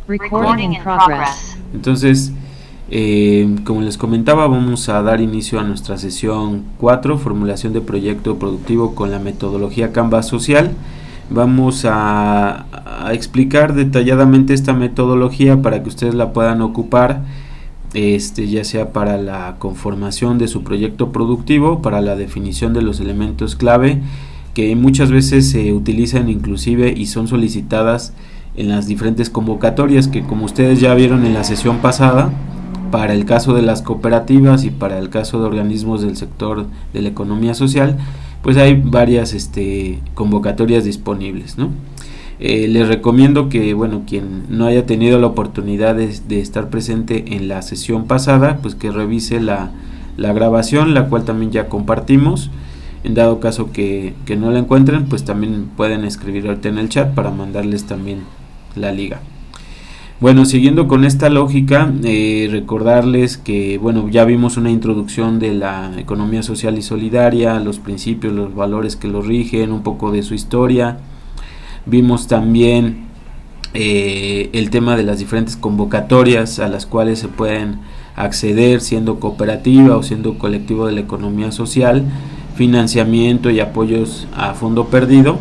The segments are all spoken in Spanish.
Recording in progress. Entonces, como les comentaba, vamos a dar inicio a nuestra sesión 4, formulación de proyecto productivo con la metodología Canvas social. Vamos a explicar detalladamente esta metodología para que ustedes la puedan ocupar, ya sea para la conformación de su proyecto productivo, para la definición de los elementos clave que muchas veces se utilizan inclusive y son solicitadas en las diferentes convocatorias, que como ustedes ya vieron en la sesión pasada, para el caso de las cooperativas y para el caso de organismos del sector de la economía social, pues hay varias convocatorias disponibles, ¿no? Les recomiendo que, bueno, quien no haya tenido la oportunidad de estar presente en la sesión pasada, pues que revise la grabación, la cual también ya compartimos. En dado caso que no la encuentren, pues también pueden escribir ahorita en el chat para mandarles también la liga. Bueno, siguiendo con esta lógica, recordarles que, bueno, ya vimos una introducción de la economía social y solidaria, los principios, los valores que lo rigen, un poco de su historia. Vimos también el tema de las diferentes convocatorias a las cuales se pueden acceder siendo cooperativa o siendo colectivo de la economía social, financiamiento y apoyos a fondo perdido.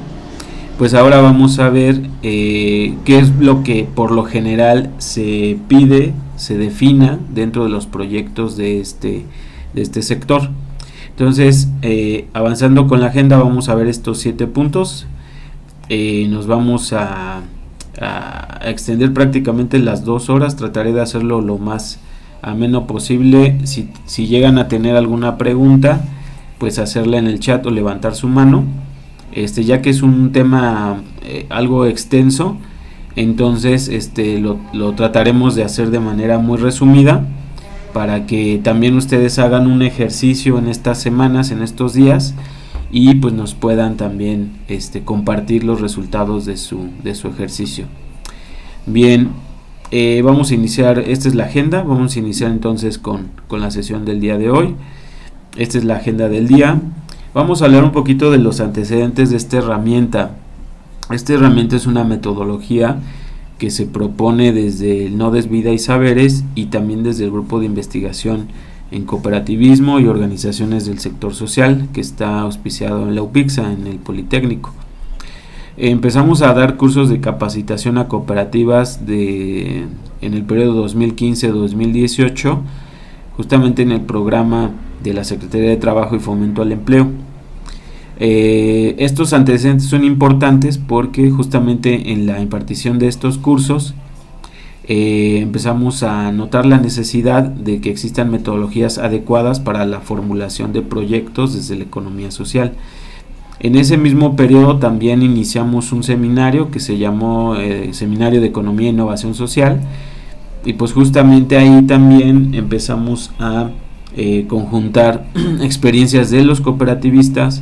Pues ahora vamos a ver qué es lo que por lo general se pide, se defina dentro de los proyectos de este sector. Entonces, avanzando con la agenda, vamos a ver estos 7 puntos. Nos vamos a extender prácticamente las 2 horas. Trataré de hacerlo lo más ameno posible. Si llegan a tener alguna pregunta, pues hacerla en el chat o levantar su mano. Ya que es un tema algo extenso, entonces lo trataremos de hacer de manera muy resumida para que también ustedes hagan un ejercicio en estas semanas, en estos días, y pues nos puedan también compartir los resultados de su ejercicio. Bien, vamos a iniciar. Esta es la agenda. Vamos a iniciar entonces con la sesión del día de hoy. Esta es la agenda del día. Vamos a hablar un poquito de los antecedentes de esta herramienta. Esta herramienta es una metodología que se propone desde el Nodes Vida y Saberes y también desde el grupo de investigación en cooperativismo y organizaciones del sector social, que está auspiciado en la UPICSA, en el Politécnico. Empezamos a dar cursos de capacitación a cooperativas en el periodo 2015-2018, justamente en el programa de la Secretaría de Trabajo y Fomento al Empleo. Estos antecedentes son importantes porque justamente en la impartición de estos cursos empezamos a notar la necesidad de que existan metodologías adecuadas para la formulación de proyectos desde la economía social. En ese mismo periodo también iniciamos un seminario que se llamó Seminario de Economía e Innovación Social, y pues justamente ahí también empezamos a conjuntar experiencias de los cooperativistas,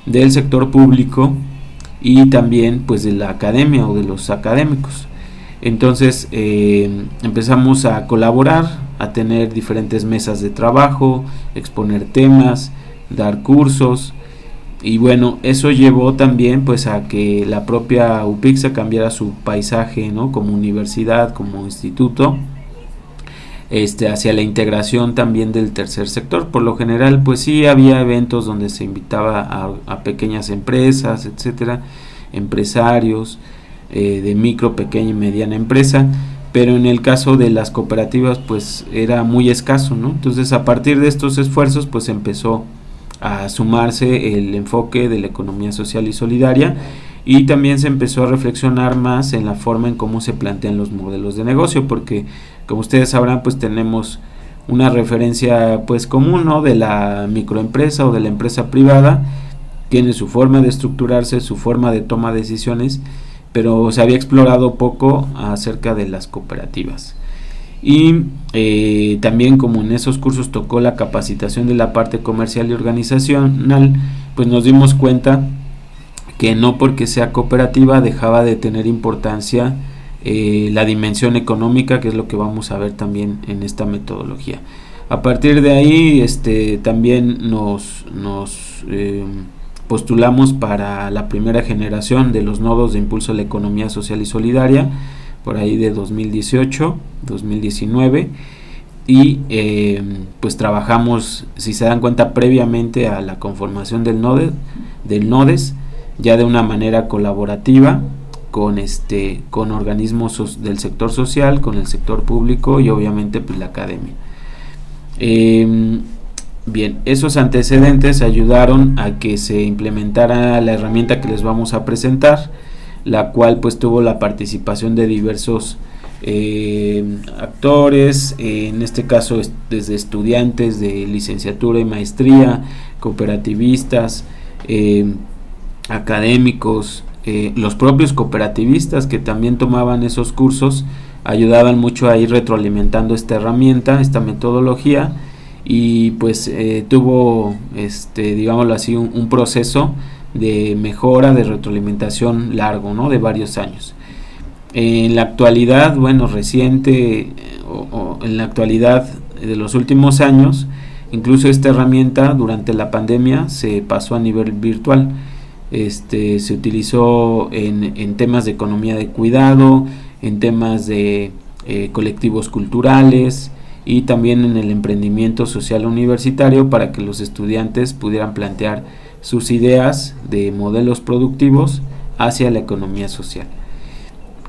del sector público y también pues de la academia o de los académicos. Entonces empezamos a colaborar, a tener diferentes mesas de trabajo, exponer temas, dar cursos, y bueno, eso llevó también pues a que la propia UPICSA cambiara su paisaje, ¿no?, como universidad, como instituto, hacia la integración también del tercer sector. Por lo general pues sí había eventos donde se invitaba a pequeñas empresas, etcétera, empresarios de micro, pequeña y mediana empresa, pero en el caso de las cooperativas pues era muy escaso, ¿no? Entonces a partir de estos esfuerzos pues empezó a sumarse el enfoque de la economía social y solidaria, y también se empezó a reflexionar más en la forma en cómo se plantean los modelos de negocio, porque como ustedes sabrán pues tenemos una referencia pues común, ¿no?, de la microempresa o de la empresa privada. Tiene su forma de estructurarse, su forma de toma de decisiones, pero se había explorado poco acerca de las cooperativas. Y también, como en esos cursos tocó la capacitación de la parte comercial y organizacional, pues nos dimos cuenta que no porque sea cooperativa dejaba de tener importancia la dimensión económica, que es lo que vamos a ver también en esta metodología. A partir de ahí también nos postulamos para la primera generación de los nodos de impulso a la economía social y solidaria, por ahí de 2018, 2019, y pues trabajamos, si se dan cuenta, previamente a la conformación del NODES, ya de una manera colaborativa con organismos del sector social, con el sector público y obviamente pues la academia. Bien, esos antecedentes ayudaron a que se implementara la herramienta que les vamos a presentar, la cual pues tuvo la participación de diversos actores, en este caso desde estudiantes de licenciatura y maestría, cooperativistas, académicos, los propios cooperativistas que también tomaban esos cursos, ayudaban mucho a ir retroalimentando esta herramienta, esta metodología, y pues tuvo, digámoslo así, un proceso de mejora, de retroalimentación largo, ¿no? De varios años. En la actualidad, bueno, reciente o en la actualidad de los últimos años, incluso esta herramienta durante la pandemia se pasó a nivel virtual. Se utilizó en temas de economía de cuidado, en temas de colectivos culturales y también en el emprendimiento social universitario, para que los estudiantes pudieran plantear sus ideas de modelos productivos hacia la economía social.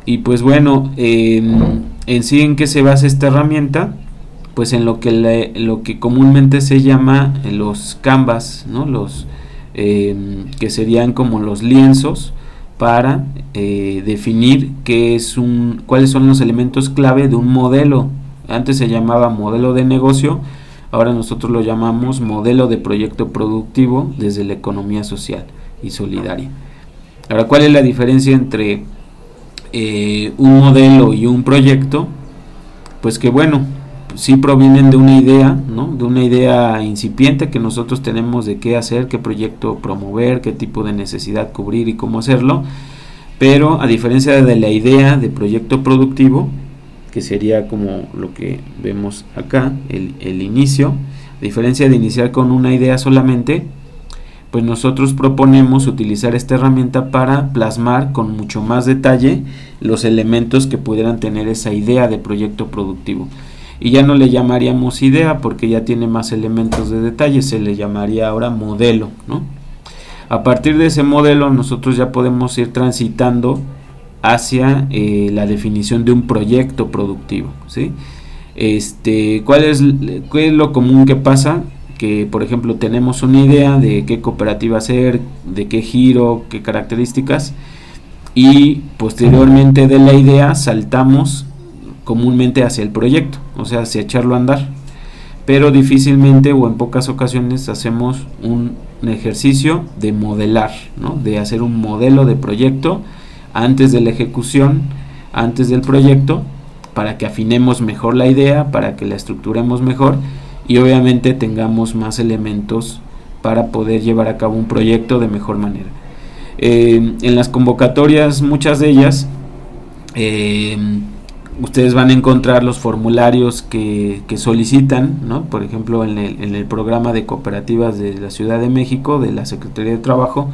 Y pues bueno, en sí, ¿en qué se basa esta herramienta? Pues en lo que comúnmente se llama los canvas, ¿no? Que serían como los lienzos para definir cuáles son los elementos clave de un modelo. Antes se llamaba modelo de negocio, ahora nosotros lo llamamos modelo de proyecto productivo desde la economía social y solidaria. Ahora, ¿cuál es la diferencia entre un modelo y un proyecto? Pues que bueno, sí provienen de una idea, ¿no? De una idea incipiente que nosotros tenemos de qué hacer, qué proyecto promover, qué tipo de necesidad cubrir y cómo hacerlo, pero a diferencia de la idea de proyecto productivo, que sería como lo que vemos acá, el inicio, a diferencia de iniciar con una idea solamente, pues nosotros proponemos utilizar esta herramienta para plasmar con mucho más detalle los elementos que pudieran tener esa idea de proyecto productivo. Y ya no le llamaríamos idea porque ya tiene más elementos de detalle, se le llamaría ahora modelo, ¿no? A partir de ese modelo nosotros ya podemos ir transitando hacia la definición de un proyecto productivo, ¿sí? ¿Qué es lo común que pasa? Que por ejemplo tenemos una idea de qué cooperativa hacer, de qué giro, qué características, y posteriormente de la idea saltamos comúnmente hacia el proyecto, o sea, hacia echarlo a andar, pero difícilmente o en pocas ocasiones hacemos un ejercicio de modelar, ¿no? De hacer un modelo de proyecto antes de la ejecución, antes del proyecto, para que afinemos mejor la idea, para que la estructuremos mejor y obviamente tengamos más elementos para poder llevar a cabo un proyecto de mejor manera. En las convocatorias, muchas de ellas, ustedes van a encontrar los formularios que solicitan, ¿no? Por ejemplo, en el programa de cooperativas de la Ciudad de México, de la Secretaría de Trabajo,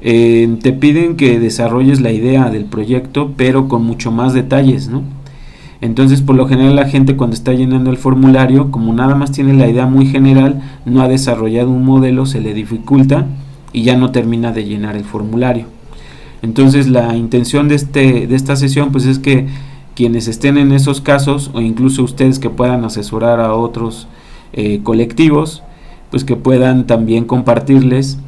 te piden que desarrolles la idea del proyecto, pero con mucho más detalles, ¿no? Entonces, por lo general, la gente cuando está llenando el formulario, como nada más tiene la idea muy general, no ha desarrollado un modelo, se le dificulta y ya no termina de llenar el formulario. Entonces, la intención de esta sesión pues es que quienes estén en esos casos, o incluso ustedes que puedan asesorar a otros colectivos, pues que puedan también compartirles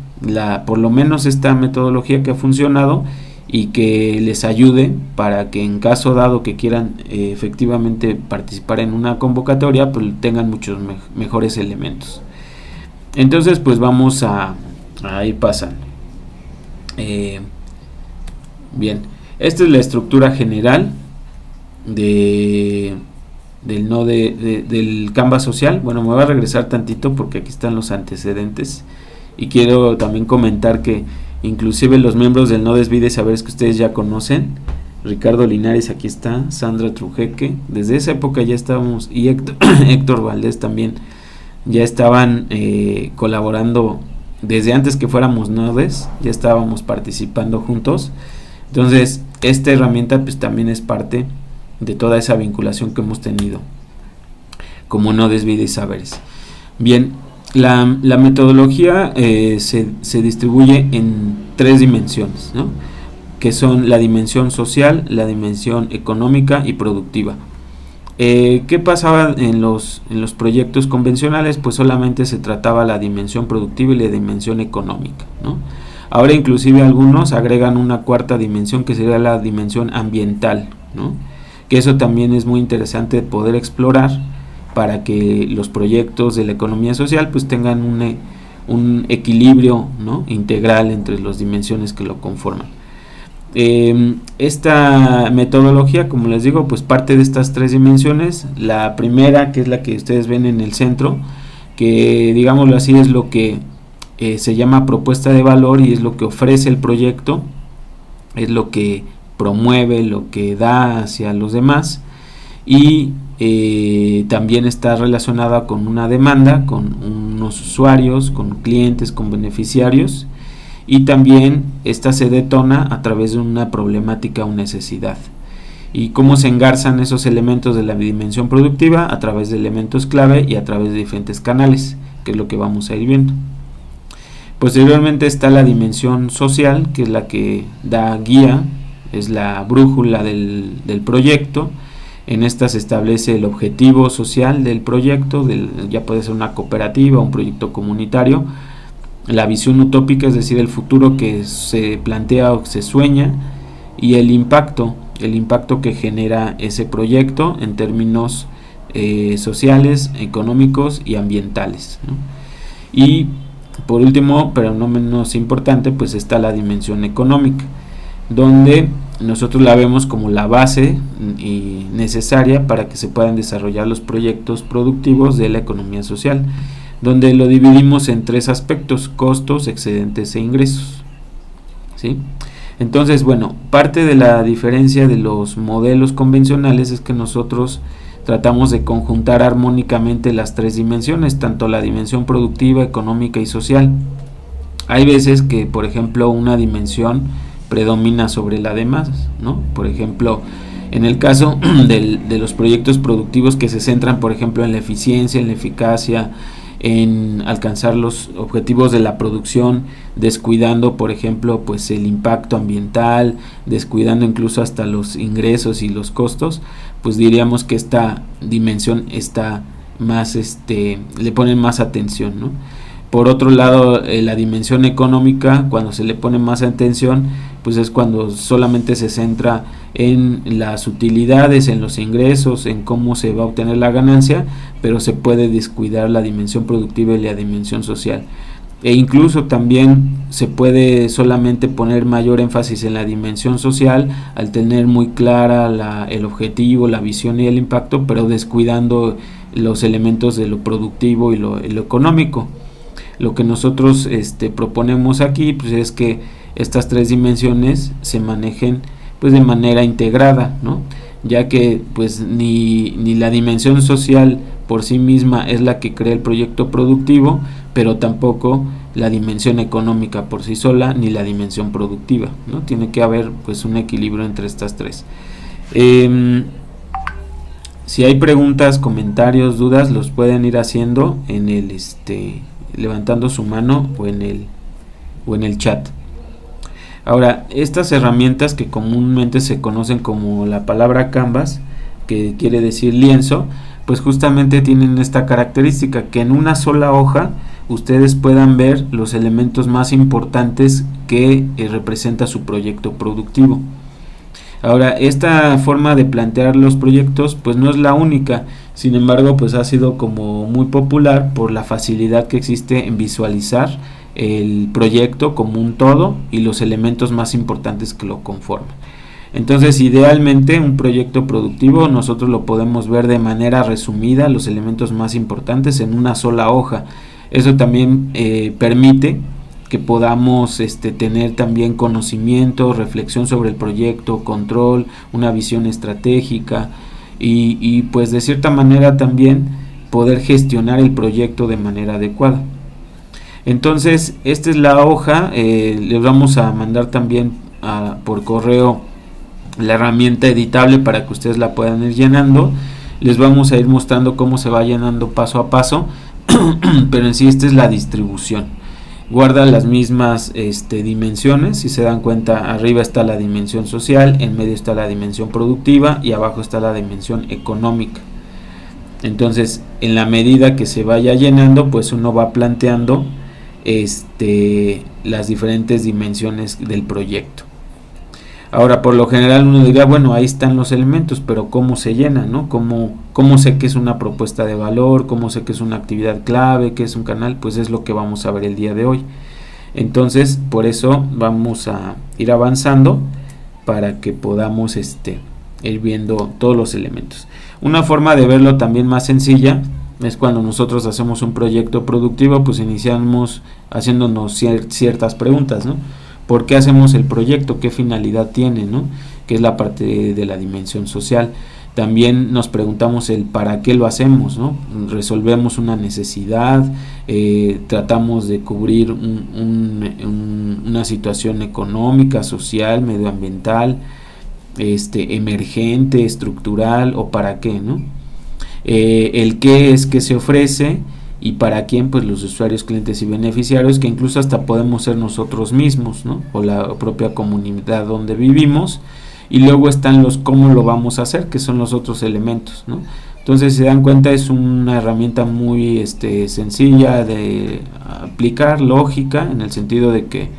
por lo menos esta metodología que ha funcionado y que les ayude para que en caso dado que quieran efectivamente participar en una convocatoria, pues tengan muchos mejores elementos. Entonces pues vamos a ir pasando. Bien, esta es la estructura general del Canvas social. Bueno, me voy a regresar tantito porque aquí están los antecedentes y quiero también comentar que inclusive los miembros del NODES Vide Saberes que ustedes ya conocen, Ricardo Linares aquí está, Sandra Trujeque, desde esa época ya estábamos, y Héctor Valdés también ya estaban colaborando desde antes que fuéramos NODES, ya estábamos participando juntos. Entonces esta herramienta pues también es parte de toda esa vinculación que hemos tenido como nodes, vida y saberes. Bien, la metodología se distribuye en 3 dimensiones, ¿no? Que son la dimensión social, la dimensión económica y productiva. ¿Qué pasaba en los proyectos convencionales? Pues solamente se trataba la dimensión productiva y la dimensión económica, ¿no? Ahora inclusive algunos agregan una 4ª dimensión, que sería la dimensión ambiental, ¿no? Que eso también es muy interesante de poder explorar para que los proyectos de la economía social pues tengan un equilibrio, ¿no?, integral entre las dimensiones que lo conforman. Esta metodología, como les digo, pues parte de estas 3 dimensiones. La primera, que es la que ustedes ven en el centro, que digámoslo así es lo que se llama propuesta de valor, y es lo que ofrece el proyecto, es lo que promueve, lo que da hacia los demás, y también está relacionada con una demanda, con unos usuarios, con clientes, con beneficiarios, y también esta se detona a través de una problemática o necesidad. ¿Y cómo se engarzan esos elementos de la dimensión productiva? A través de elementos clave y a través de diferentes canales, que es lo que vamos a ir viendo. Posteriormente está la dimensión social, que es la que da guía, es la brújula del proyecto. En esta se establece el objetivo social del proyecto, ya puede ser una cooperativa, un proyecto comunitario, la visión utópica, es decir, el futuro que se plantea o se sueña, y el impacto que genera ese proyecto en términos sociales, económicos y ambientales, ¿no? Y por último, pero no menos importante, pues está la dimensión económica, donde nosotros la vemos como la base y necesaria para que se puedan desarrollar los proyectos productivos de la economía social, donde lo dividimos en 3 aspectos: costos, excedentes e ingresos, ¿sí? Entonces, bueno, parte de la diferencia de los modelos convencionales es que nosotros tratamos de conjuntar armónicamente las 3 dimensiones, tanto la dimensión productiva, económica y social. Hay veces que, por ejemplo, una dimensión predomina sobre la demás, ¿no? Por ejemplo, en el caso de los proyectos productivos que se centran, por ejemplo, en la eficiencia, en la eficacia, en alcanzar los objetivos de la producción, descuidando, por ejemplo, pues el impacto ambiental, descuidando incluso hasta los ingresos y los costos, pues diríamos que esta dimensión está más, le ponen más atención, ¿no? Por otro lado, la dimensión económica, cuando se le pone más atención, pues es cuando solamente se centra en las utilidades, en los ingresos, en cómo se va a obtener la ganancia, pero se puede descuidar la dimensión productiva y la dimensión social. E incluso también se puede solamente poner mayor énfasis en la dimensión social al tener muy clara el objetivo, la visión y el impacto, pero descuidando los elementos de lo productivo y lo económico. Lo que nosotros proponemos aquí, pues, es que estas 3 dimensiones se manejen pues de manera integrada, ¿no? Ya que pues ni la dimensión social por sí misma es la que crea el proyecto productivo, pero tampoco la dimensión económica por sí sola, ni la dimensión productiva, ¿no? Tiene que haber pues un equilibrio entre estas 3. Si hay preguntas, comentarios, dudas, los pueden ir haciendo en el levantando su mano o en el chat. Ahora, estas herramientas que comúnmente se conocen como la palabra Canvas, que quiere decir lienzo, pues justamente tienen esta característica, que en una sola hoja ustedes puedan ver los elementos más importantes que representa su proyecto productivo. Ahora, esta forma de plantear los proyectos pues no es la única, sin embargo pues ha sido como muy popular por la facilidad que existe en visualizar el proyecto como un todo y los elementos más importantes que lo conforman. Entonces, idealmente un proyecto productivo nosotros lo podemos ver de manera resumida, los elementos más importantes en una sola hoja. Eso también permite que podamos tener también conocimiento, reflexión sobre el proyecto, control, una visión estratégica y pues de cierta manera también poder gestionar el proyecto de manera adecuada. Entonces, esta es la hoja, les vamos a mandar también por correo la herramienta editable para que ustedes la puedan ir llenando. Les vamos a ir mostrando cómo se va llenando paso a paso, pero en sí esta es la distribución. Guarda las mismas dimensiones. Si se dan cuenta, arriba está la dimensión social, en medio está la dimensión productiva y abajo está la dimensión económica. Entonces, en la medida que se vaya llenando, pues uno va planteando las diferentes dimensiones del proyecto. Ahora, por lo general uno diría, bueno, ahí están los elementos, pero ¿cómo se llena, no? ¿Cómo sé que es una propuesta de valor? ¿Cómo sé que es una actividad clave? ¿Qué es un canal? Pues es lo que vamos a ver el día de hoy. Entonces, por eso vamos a ir avanzando para que podamos ir viendo todos los elementos. Una forma de verlo también más sencilla es cuando nosotros hacemos un proyecto productivo, pues iniciamos haciéndonos ciertas preguntas, ¿no? ¿Por qué hacemos el proyecto? ¿Qué finalidad tiene, ¿no? Que es la parte de la dimensión social. También nos preguntamos el para qué lo hacemos, ¿no? Resolvemos una necesidad, tratamos de cubrir una situación económica, social, medioambiental, emergente, estructural, o para qué, ¿no? El qué es que se ofrece y para quién, pues los usuarios, clientes y beneficiarios, que incluso hasta podemos ser nosotros mismos, ¿no? O la propia comunidad donde vivimos. Y luego están los cómo lo vamos a hacer, que son los otros elementos, ¿no? Entonces, si se dan cuenta, es una herramienta muy sencilla de aplicar, lógica, en el sentido de que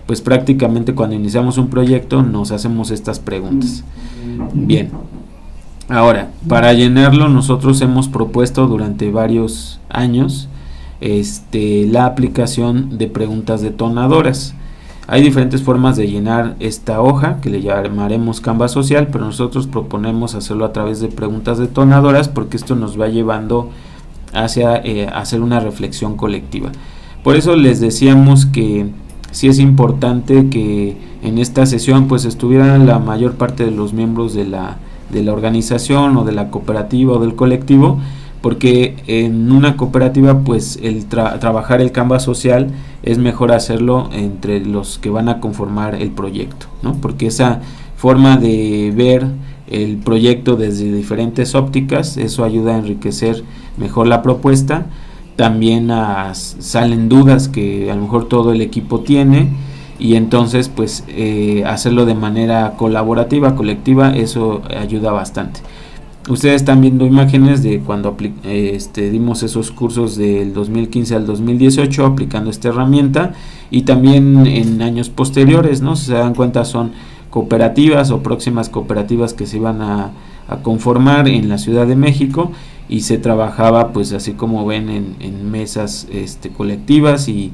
pues prácticamente cuando iniciamos un proyecto nos hacemos estas preguntas. Bien, ahora, para llenarlo nosotros hemos propuesto durante varios años la aplicación de preguntas detonadoras. Hay diferentes formas de llenar esta hoja que le llamaremos Canvas social, pero nosotros proponemos hacerlo a través de preguntas detonadoras porque esto nos va llevando hacia hacer una reflexión colectiva. Por eso les decíamos que sí es importante que en esta sesión pues estuvieran la mayor parte de los miembros de la organización o de la cooperativa o del colectivo, porque en una cooperativa pues el trabajar el Canvas social es mejor hacerlo entre los que van a conformar el proyecto, ¿no? Porque esa forma de ver el proyecto desde diferentes ópticas, eso ayuda a enriquecer mejor la propuesta. También salen dudas que a lo mejor todo el equipo tiene, y entonces pues hacerlo de manera colaborativa, colectiva, eso ayuda bastante. Ustedes están viendo imágenes de cuando dimos esos cursos del 2015 al 2018 aplicando esta herramienta, y también en años posteriores, ¿no? Si se dan cuenta, son cooperativas o próximas cooperativas que se iban a conformar en la Ciudad de México, y se trabajaba pues así como ven en mesas colectivas y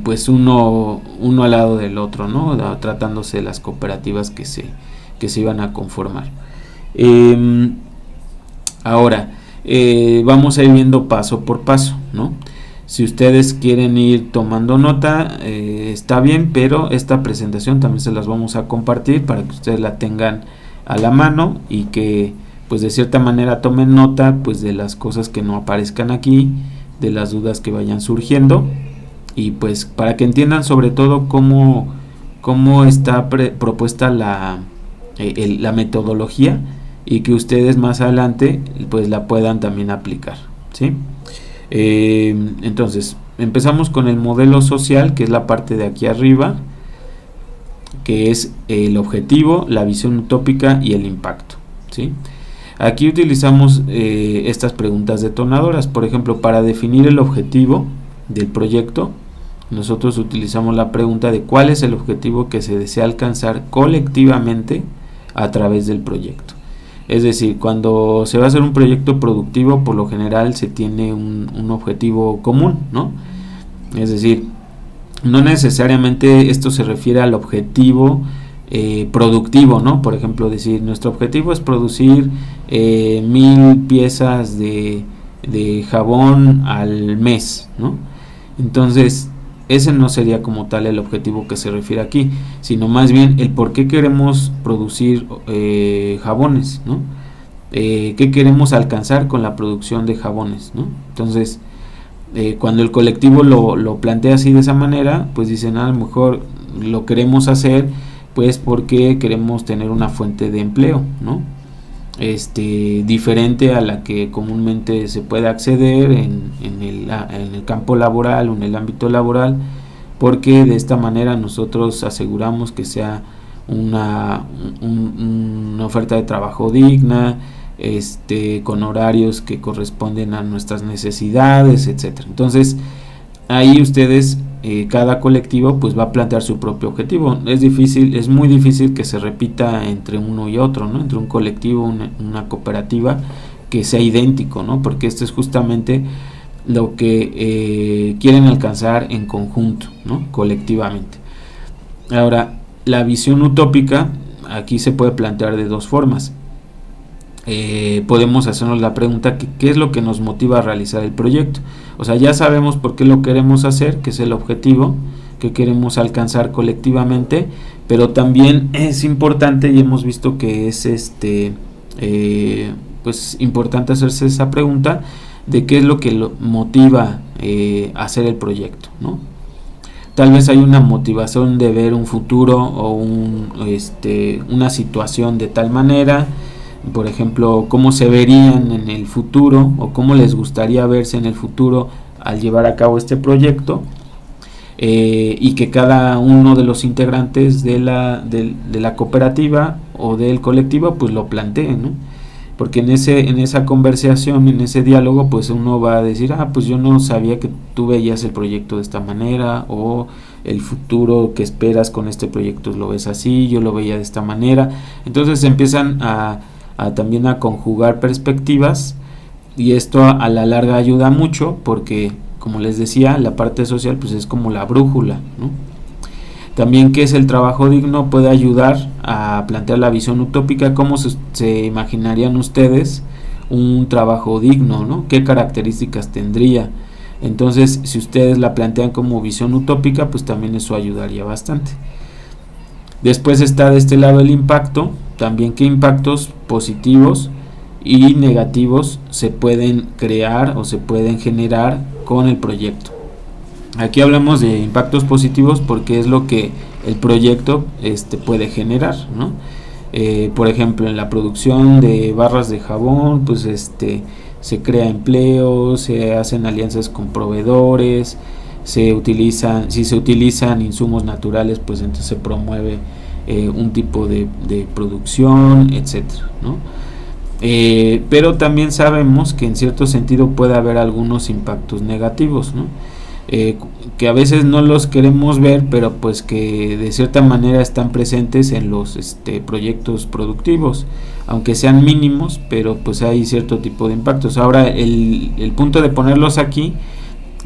pues uno al lado del otro, ¿no? Tratándose de las cooperativas que se iban a conformar. Ahora vamos a ir viendo paso por paso, ¿no? Si ustedes quieren ir tomando nota, está bien, pero esta presentación también se las vamos a compartir para que ustedes la tengan a la mano y que pues de cierta manera tomen nota pues de las cosas que no aparezcan aquí, de las dudas que vayan surgiendo, y pues para que entiendan sobre todo cómo está propuesta la metodología, y que ustedes más adelante pues la puedan también aplicar, ¿sí? Entonces empezamos con el modelo social, que es la parte de aquí arriba, que es el objetivo, la visión utópica y el impacto, ¿sí? Aquí utilizamos estas preguntas detonadoras. Por ejemplo, para definir el objetivo del proyecto, nosotros utilizamos la pregunta de cuál es el objetivo que se desea alcanzar colectivamente a través del proyecto. Es decir, cuando se va a hacer un proyecto productivo, por lo general se tiene un objetivo común, ¿no? Es decir, no necesariamente esto se refiere al objetivo productivo, ¿no? Por ejemplo, decir, nuestro objetivo es producir 1000 piezas de jabón al mes, ¿no? Entonces, ese no sería como tal el objetivo que se refiere aquí, sino más bien el por qué queremos producir jabones, ¿no? ¿Qué queremos alcanzar con la producción de jabones, ¿no? Entonces, cuando el colectivo lo plantea así de esa manera, pues dicen, a lo mejor lo queremos hacer Pues porque queremos tener una fuente de empleo, ¿no? Diferente a la que comúnmente se puede acceder en el campo laboral o en el ámbito laboral, porque de esta manera nosotros aseguramos que sea una oferta de trabajo digna, con horarios que corresponden a nuestras necesidades, etcétera. Entonces ahí ustedes, cada colectivo pues va a plantear su propio objetivo. Es muy difícil que se repita entre uno y otro, ¿no? Entre un colectivo, una cooperativa, que sea idéntico, ¿no? Porque esto es justamente lo que quieren alcanzar en conjunto, ¿no? Colectivamente. Ahora, la visión utópica aquí se puede plantear de dos formas. Podemos hacernos la pregunta, ¿qué es lo que nos motiva a realizar el proyecto? O sea, ya sabemos por qué lo queremos hacer, que es el objetivo que queremos alcanzar colectivamente, pero también es importante, y hemos visto que es pues importante hacerse esa pregunta de qué es lo que lo motiva a hacer el proyecto, ¿no? Tal vez hay una motivación de ver un futuro o una situación de tal manera, por ejemplo, cómo se verían en el futuro o cómo les gustaría verse en el futuro al llevar a cabo este proyecto, y que cada uno de los integrantes de la cooperativa o del colectivo pues lo plantee, ¿no? Porque en esa conversación, en ese diálogo, pues uno va a decir, pues yo no sabía que tú veías el proyecto de esta manera, o el futuro que esperas con este proyecto lo ves así, yo lo veía de esta manera. Entonces empiezan también a conjugar perspectivas, y esto a la larga ayuda mucho porque, como les decía, la parte social pues es como la brújula, ¿no? También, ¿qué es el trabajo digno? Puede ayudar a plantear la visión utópica. ¿Cómo se imaginarían ustedes un trabajo digno, ¿no? ¿Qué características tendría? Entonces, si ustedes la plantean como visión utópica, pues también eso ayudaría bastante. Después está de este lado el impacto. También, ¿qué impactos positivos y negativos se pueden crear o se pueden generar con el proyecto? Aquí hablamos de impactos positivos porque es lo que el proyecto puede generar, ¿no? Por ejemplo, en la producción de barras de jabón, pues se crea empleo, se hacen alianzas con proveedores, si se utilizan insumos naturales, pues entonces se promueve un tipo de producción, etcétera, ¿no? Pero también sabemos que en cierto sentido puede haber algunos impactos negativos, ¿no? Que a veces no los queremos ver, pero pues que de cierta manera están presentes en los proyectos productivos, aunque sean mínimos, pero pues hay cierto tipo de impactos. Ahora el punto de ponerlos aquí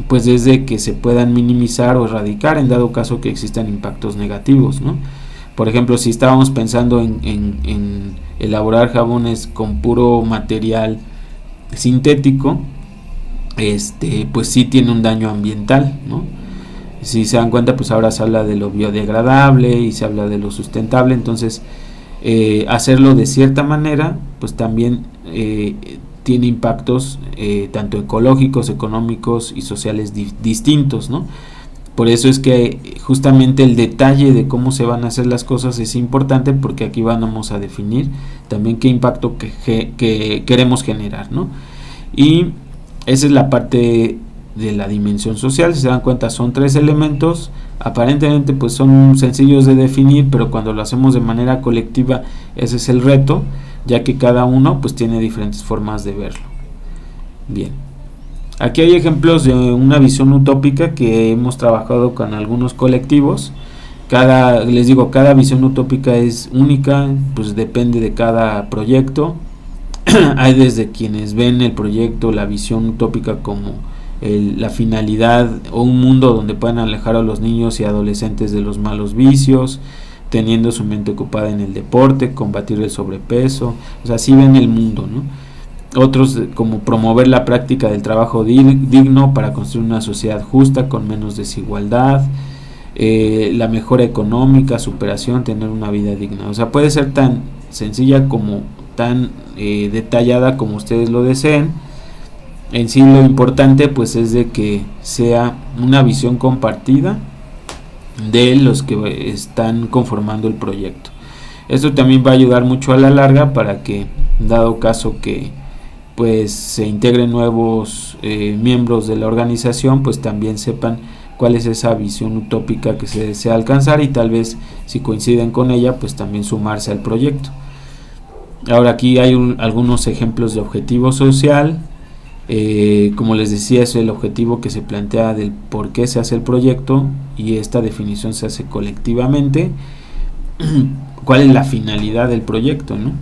pues es de que se puedan minimizar o erradicar en dado caso que existan impactos negativos, ¿no? Por ejemplo, si estábamos pensando en elaborar jabones con puro material sintético, pues sí tiene un daño ambiental, ¿no? Si se dan cuenta, pues ahora se habla de lo biodegradable y se habla de lo sustentable. Entonces hacerlo de cierta manera pues también tiene impactos tanto ecológicos, económicos y sociales distintos, ¿no? Por eso es que justamente el detalle de cómo se van a hacer las cosas es importante, porque aquí vamos a definir también qué impacto que queremos generar, ¿no? Y esa es la parte de la dimensión social. Si se dan cuenta, son 3 elementos, aparentemente pues son sencillos de definir, pero cuando lo hacemos de manera colectiva ese es el reto, ya que cada uno pues tiene diferentes formas de verlo. Bien, aquí hay ejemplos de una visión utópica que hemos trabajado con algunos colectivos. Cada visión utópica es única, pues depende de cada proyecto. Hay desde quienes ven el proyecto, la visión utópica como la finalidad o un mundo donde puedan alejar a los niños y adolescentes de los malos vicios, teniendo su mente ocupada en el deporte, combatir el sobrepeso. O sea, así ven el mundo, ¿no? Otros como promover la práctica del trabajo digno para construir una sociedad justa con menos desigualdad, la mejora económica, superación, tener una vida digna. O sea, puede ser tan sencilla como tan detallada como ustedes lo deseen. En sí lo importante pues es de que sea una visión compartida de los que están conformando el proyecto. Esto también va a ayudar mucho a la larga para que, dado caso que pues se integren nuevos miembros de la organización, pues también sepan cuál es esa visión utópica que se desea alcanzar y tal vez si coinciden con ella, pues también sumarse al proyecto. Ahora aquí hay algunos ejemplos de objetivo social. Como les decía, es el objetivo que se plantea del por qué se hace el proyecto y esta definición se hace colectivamente. ¿Cuál es la finalidad del proyecto, ¿no?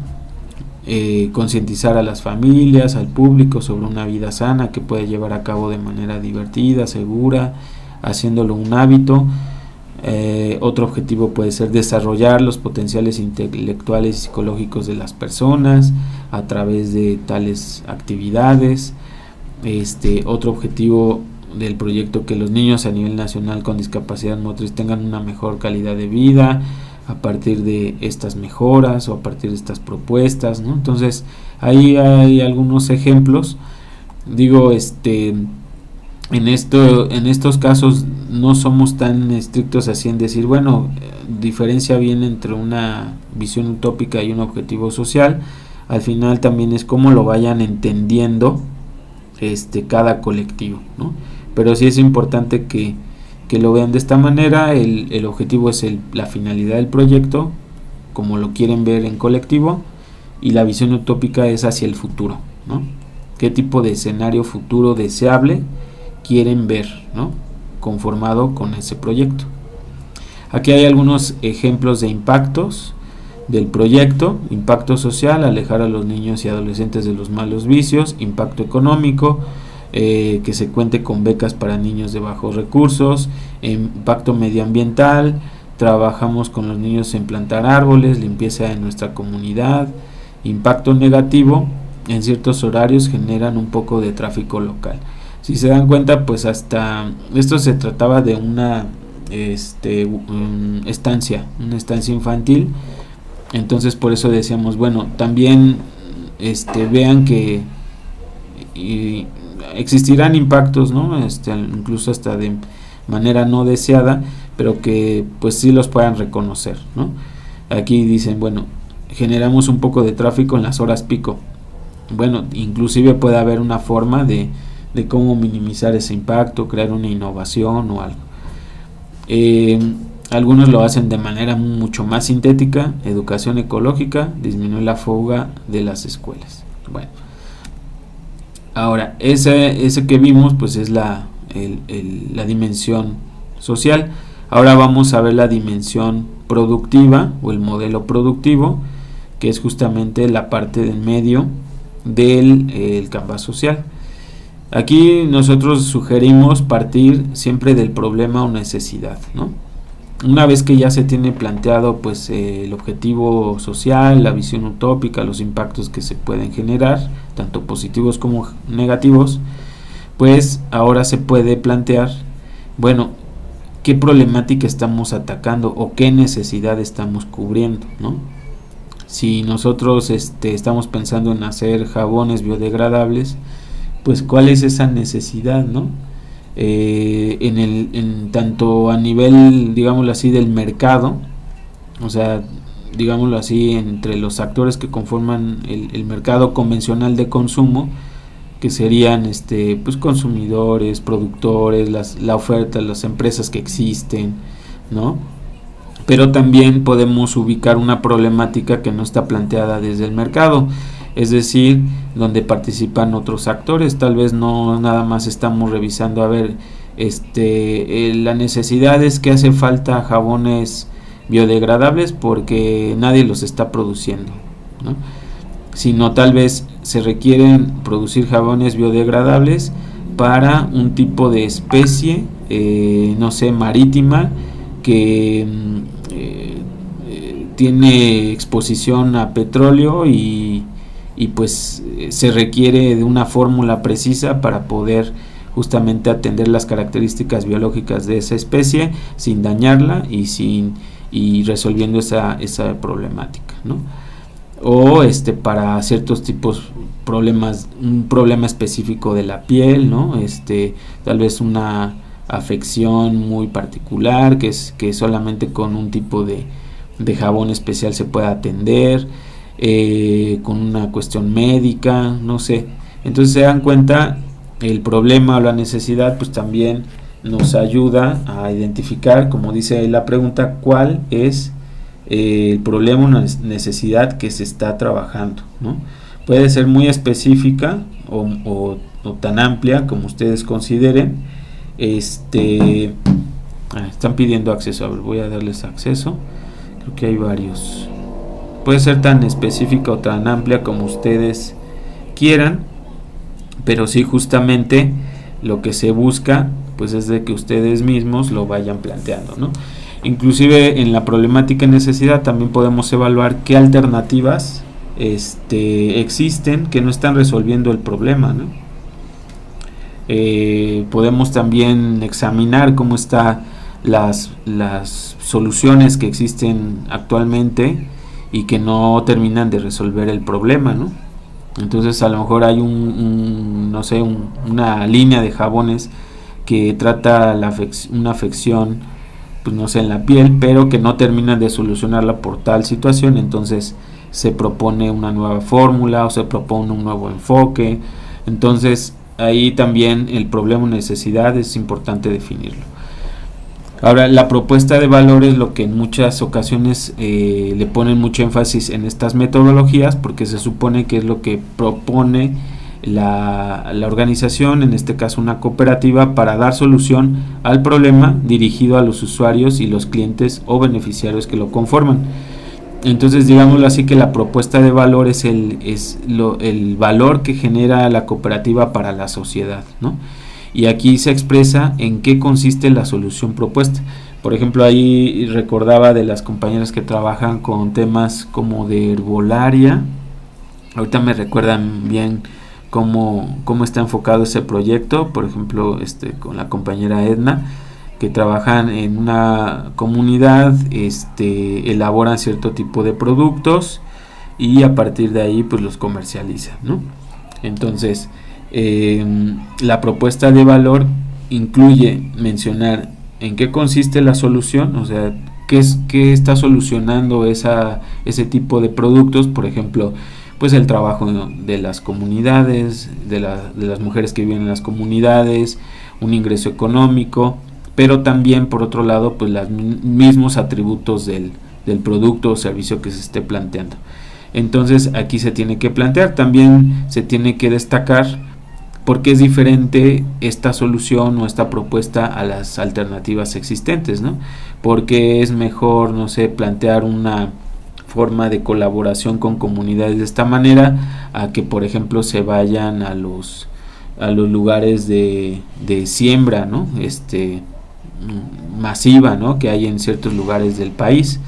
Concientizar a las familias, al público sobre una vida sana que puede llevar a cabo de manera divertida, segura, haciéndolo un hábito. Otro objetivo puede ser desarrollar los potenciales intelectuales y psicológicos de las personas a través de tales actividades. Otro objetivo del proyecto, que los niños a nivel nacional con discapacidad motriz tengan una mejor calidad de vida a partir de estas mejoras o a partir de estas propuestas, ¿no? Entonces ahí hay algunos ejemplos. Digo, en estos casos no somos tan estrictos así en decir, bueno, diferencia bien entre una visión utópica y un objetivo social. Al final también es cómo lo vayan entendiendo cada colectivo, ¿no? Pero sí es importante que lo vean de esta manera. El objetivo es la finalidad del proyecto, como lo quieren ver en colectivo, y la visión utópica es hacia el futuro, ¿no? ¿Qué tipo de escenario futuro deseable quieren ver, ¿no?, conformado con ese proyecto? Aquí hay algunos ejemplos de impactos del proyecto. Impacto social: alejar a los niños y adolescentes de los malos vicios. Impacto económico: que se cuente con becas para niños de bajos recursos. Impacto medioambiental: trabajamos con los niños en plantar árboles, limpieza de nuestra comunidad. Impacto negativo: en ciertos horarios generan un poco de tráfico local. Si se dan cuenta, pues hasta esto se trataba de una estancia infantil. Entonces por eso decíamos, bueno, también vean que existirán impactos, ¿no? Incluso hasta de manera no deseada, pero que pues sí los puedan reconocer, ¿no? Aquí dicen, bueno, generamos un poco de tráfico en las horas pico. Bueno, inclusive puede haber una forma de cómo minimizar ese impacto, crear una innovación o algo. Algunos lo hacen de manera mucho más sintética: educación ecológica, disminuir la fuga de las escuelas. Bueno, ahora ese que vimos pues es la dimensión social. Ahora vamos a ver la dimensión productiva o el modelo productivo, que es justamente la parte del medio del Canvas social. Aquí nosotros sugerimos partir siempre del problema o necesidad, ¿no? Una vez que ya se tiene planteado pues el objetivo social, la visión utópica, los impactos que se pueden generar, tanto positivos como negativos, pues ahora se puede plantear, bueno, qué problemática estamos atacando o qué necesidad estamos cubriendo, ¿no? Si nosotros estamos pensando en hacer jabones biodegradables, pues cuál es esa necesidad, ¿no? En tanto a nivel, digámoslo así, del mercado, o sea, digámoslo así, entre los actores que conforman el mercado convencional de consumo, que serían pues consumidores, productores, la oferta, las empresas que existen, ¿no? Pero también podemos ubicar una problemática que no está planteada desde el mercado, es decir, donde participan otros actores. Tal vez no nada más estamos revisando, a ver, la necesidad es que hace falta jabones biodegradables porque nadie los está produciendo, ¿no? Sino tal vez se requieren producir jabones biodegradables para un tipo de especie, no sé, marítima, que tiene exposición a petróleo y pues se requiere de una fórmula precisa para poder justamente atender las características biológicas de esa especie sin dañarla y resolviendo esa problemática, ¿no? O para ciertos tipos problemas, un problema específico de la piel, ¿no? Tal vez una afección muy particular, que solamente con un tipo de jabón especial se puede atender, con una cuestión médica, no sé. Entonces se dan cuenta, el problema o la necesidad pues también nos ayuda a identificar, como dice ahí la pregunta, cuál es el problema o necesidad que se está trabajando, ¿no? Puede ser muy específica o tan amplia como ustedes consideren. Están pidiendo acceso, a ver, voy a darles acceso. Creo que hay varios. Puede ser tan específica o tan amplia como ustedes quieran, pero sí, justamente lo que se busca pues es de que ustedes mismos lo vayan planteando, ¿no? Inclusive en la problemática y necesidad también podemos evaluar qué alternativas existen que no están resolviendo el problema, ¿no? Podemos también examinar cómo están las soluciones que existen actualmente y que no terminan de resolver el problema, ¿no? Entonces a lo mejor hay una línea de jabones que trata una afección, pues no sé, en la piel, pero que no terminan de solucionarla por tal situación. Entonces se propone una nueva fórmula o se propone un nuevo enfoque. Entonces ahí también el problema o necesidad es importante definirlo. Ahora, la propuesta de valor es lo que en muchas ocasiones le ponen mucho énfasis en estas metodologías, porque se supone que es lo que propone la organización, en este caso una cooperativa, para dar solución al problema dirigido a los usuarios y los clientes o beneficiarios que lo conforman. Entonces, digámoslo así, que la propuesta de valor es el valor que genera la cooperativa para la sociedad, ¿no? Y aquí se expresa en qué consiste la solución propuesta. Por ejemplo, ahí recordaba de las compañeras que trabajan con temas como de herbolaria. Ahorita me recuerdan bien cómo está enfocado ese proyecto. Por ejemplo, con la compañera Edna, que trabajan en una comunidad, elaboran cierto tipo de productos y a partir de ahí pues los comercializan, ¿no? Entonces, la propuesta de valor incluye mencionar en qué consiste la solución, o sea, qué está solucionando ese tipo de productos. Por ejemplo, pues el trabajo de las comunidades, de las mujeres que viven en las comunidades, un ingreso económico, pero también por otro lado pues los mismos atributos del producto o servicio que se esté planteando. Entonces aquí se tiene que plantear, también se tiene que destacar por qué es diferente esta solución o esta propuesta a las alternativas existentes, ¿no? Porque es mejor, no sé, plantear una forma de colaboración con comunidades de esta manera a que, por ejemplo, se vayan a los lugares de siembra, ¿no? Masiva, ¿no? Que hay en ciertos lugares del país.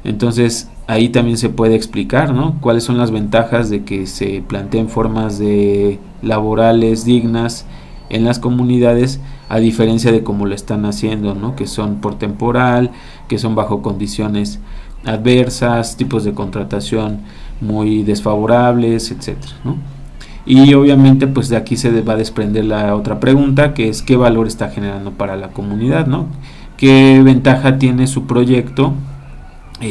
Entonces ahí también se puede explicar, ¿no? Cuáles son las ventajas de que se planteen formas de laborales dignas en las comunidades, a diferencia de cómo lo están haciendo, ¿no? Que son por temporal, que son bajo condiciones adversas, tipos de contratación muy desfavorables, etcétera, ¿no? Y obviamente pues de aquí se va a desprender la otra pregunta, que es qué valor está generando para la comunidad, ¿no? Qué ventaja tiene su proyecto,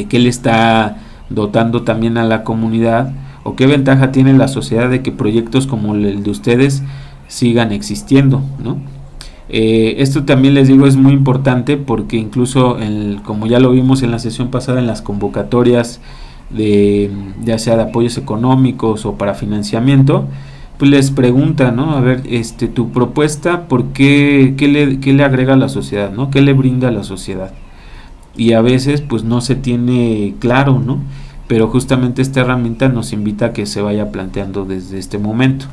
qué le está dotando también a la comunidad, o qué ventaja tiene la sociedad de que proyectos como el de ustedes sigan existiendo, ¿no? Esto también les digo es muy importante porque incluso como ya lo vimos en la sesión pasada, en las convocatorias ya sea de apoyos económicos o para financiamiento, pues les preguntan, ¿no? A ver, tu propuesta, ¿por qué le agrega a la sociedad, ¿no? ¿Qué le brinda a la sociedad? Y a veces pues no se tiene claro, ¿no? Pero justamente esta herramienta nos invita a que se vaya planteando desde este momento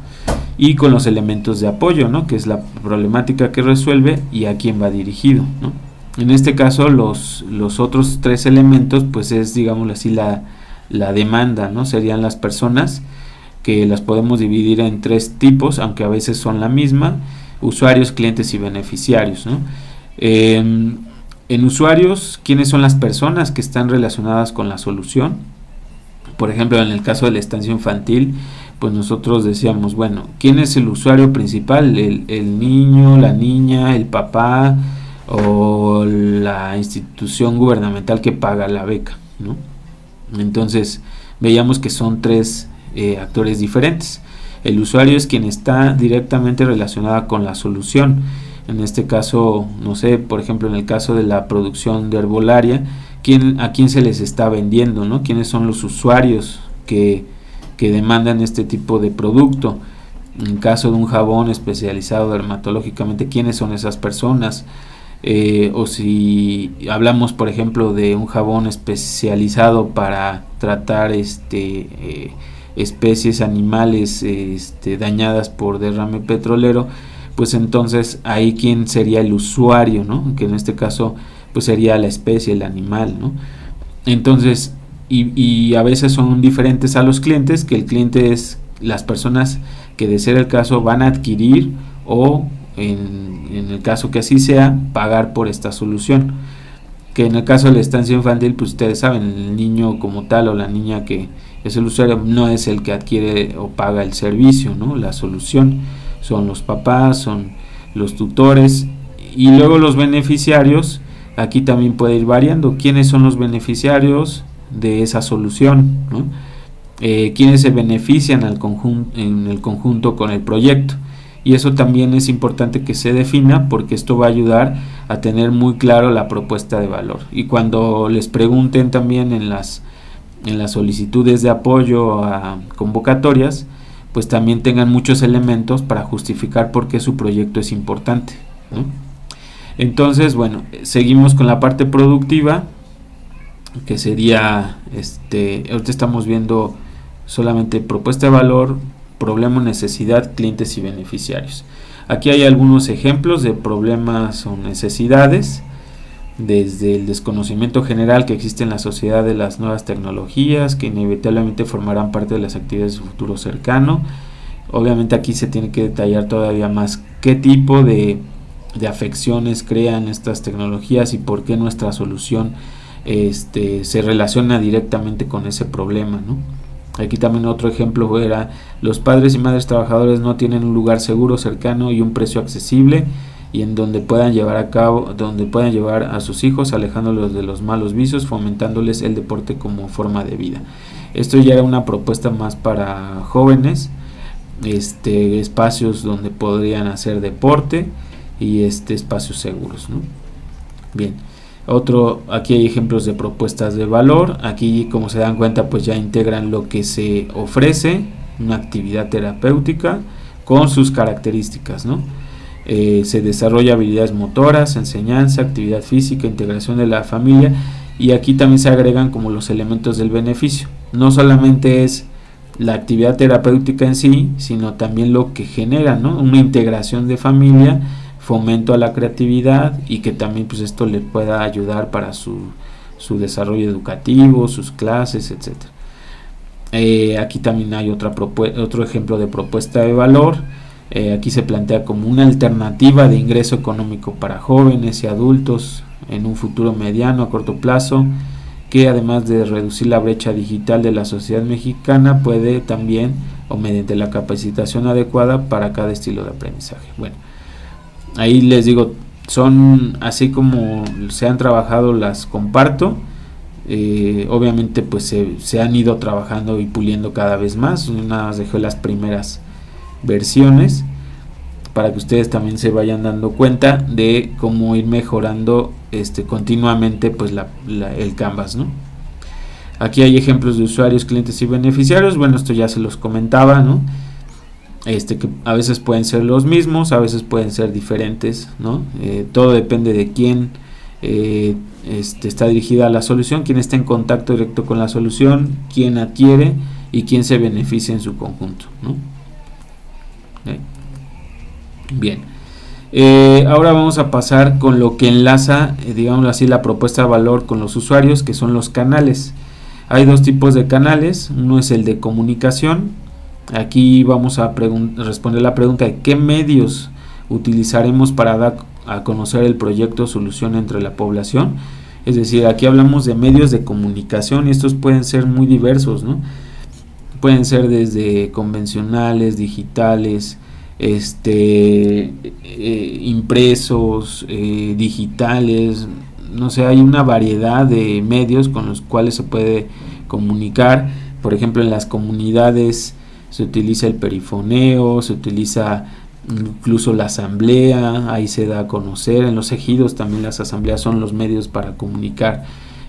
y con los elementos de apoyo, ¿no? Que es la problemática que resuelve y a quién va dirigido, ¿no? En este caso los otros tres elementos pues es, digámoslo así, la demanda, ¿no? Serían las personas, que las podemos dividir en tres tipos, aunque a veces son la misma: usuarios, clientes y beneficiarios, ¿no? En usuarios, ¿quiénes son las personas que están relacionadas con la solución? Por ejemplo, en el caso de la estancia infantil, pues nosotros decíamos, bueno, ¿quién es el usuario principal? El niño, la niña, el papá o la institución gubernamental que paga la beca, ¿no? Entonces veíamos que son tres actores diferentes. El usuario es quien está directamente relacionado con la solución. En este caso, no sé, por ejemplo, en el caso de la producción de herbolaria, ¿a quién se les está vendiendo, ¿no? ¿Quiénes son los usuarios que demandan este tipo de producto? En caso de un jabón especializado dermatológicamente, ¿quiénes son esas personas? O si hablamos, por ejemplo, de un jabón especializado para tratar especies animales dañadas por derrame petrolero, pues entonces ahí quién sería el usuario, ¿no? Que en este caso pues sería la especie, el animal, ¿no? Entonces, y a veces son diferentes a los clientes, que el cliente es las personas que de ser el caso van a adquirir o en el caso que así sea, pagar por esta solución. Que en el caso de la estancia infantil, pues ustedes saben, el niño como tal o la niña que es el usuario no es el que adquiere o paga el servicio, ¿no? La solución son los papás, son los tutores, y luego los beneficiarios. Aquí también puede ir variando. ¿Quiénes son los beneficiarios de esa solución, ¿no? ¿Quiénes se benefician en el conjunto con el proyecto? Y eso también es importante que se defina, porque esto va a ayudar a tener muy claro la propuesta de valor. Y cuando les pregunten también en las solicitudes de apoyo a convocatorias, pues también tengan muchos elementos para justificar por qué su proyecto es importante, ¿no? Entonces, bueno, seguimos con la parte productiva, que sería, ahorita estamos viendo solamente propuesta de valor, problema, necesidad, clientes y beneficiarios. Aquí hay algunos ejemplos de problemas o necesidades, desde el desconocimiento general que existe en la sociedad de las nuevas tecnologías, que inevitablemente formarán parte de las actividades de futuro cercano. Obviamente aquí se tiene que detallar todavía más qué tipo de afecciones crean estas tecnologías y por qué nuestra solución se relaciona directamente con ese problema, ¿no? Aquí también otro ejemplo era: los padres y madres trabajadores no tienen un lugar seguro, cercano y un precio accesible, y en donde puedan llevar a sus hijos, alejándolos de los malos vicios, fomentándoles el deporte como forma de vida. Esto ya era una propuesta más para jóvenes, espacios donde podrían hacer deporte y espacios seguros, ¿no? Bien. Aquí hay ejemplos de propuestas de valor. Aquí, como se dan cuenta, pues ya integran lo que se ofrece, una actividad terapéutica con sus características, ¿no? Se desarrolla habilidades motoras, enseñanza, actividad física, integración de la familia, y aquí también se agregan como los elementos del beneficio. No solamente es la actividad terapéutica en sí, sino también lo que genera, ¿no? Una integración de familia, fomento a la creatividad, y que también pues esto le pueda ayudar para su desarrollo educativo, sus clases, etcétera. Aquí también hay otro ejemplo de propuesta de valor. Aquí se plantea como una alternativa de ingreso económico para jóvenes y adultos en un futuro mediano a corto plazo, que además de reducir la brecha digital de la sociedad mexicana, puede también, o mediante la capacitación adecuada para cada estilo de aprendizaje. Bueno, ahí les digo, son así como se han trabajado, las comparto. Obviamente pues se han ido trabajando y puliendo cada vez más. Nada más dejé las primeras versiones para que ustedes también se vayan dando cuenta de cómo ir mejorando continuamente pues el Canvas, ¿no? Aquí hay ejemplos de usuarios, clientes y beneficiarios. Bueno, esto ya se los comentaba, ¿no? Que a veces pueden ser los mismos, a veces pueden ser diferentes, ¿no? Todo depende de quién está dirigida a la solución, quién está en contacto directo con la solución, quién adquiere y quién se beneficia en su conjunto, ¿no? Bien, ahora vamos a pasar con lo que enlaza, digámoslo así, la propuesta de valor con los usuarios, que son los canales. Hay dos tipos de canales. Uno es el de comunicación. Aquí vamos a responder la pregunta de qué medios utilizaremos para dar a conocer el proyecto o solución entre la población. Es decir, aquí hablamos de medios de comunicación, y estos pueden ser muy diversos, ¿no? pueden ser desde convencionales, digitales, impresos, digitales, no sé, hay una variedad de medios con los cuales se puede comunicar. Por ejemplo, en las comunidades se utiliza el perifoneo, se utiliza incluso la asamblea, ahí se da a conocer. En los ejidos también las asambleas son los medios para comunicar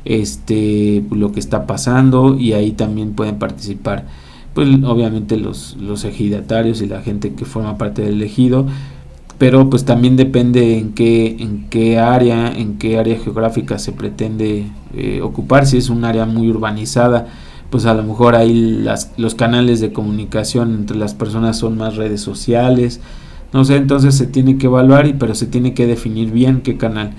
lo que está pasando, y ahí también pueden participar pues obviamente los ejidatarios y la gente que forma parte del ejido, pero pues también depende en qué área geográfica se pretende ocupar. Si es un área muy urbanizada, pues a lo mejor ahí los canales de comunicación entre las personas son más redes sociales, no sé, entonces se tiene que evaluar, pero se tiene que definir bien qué canal.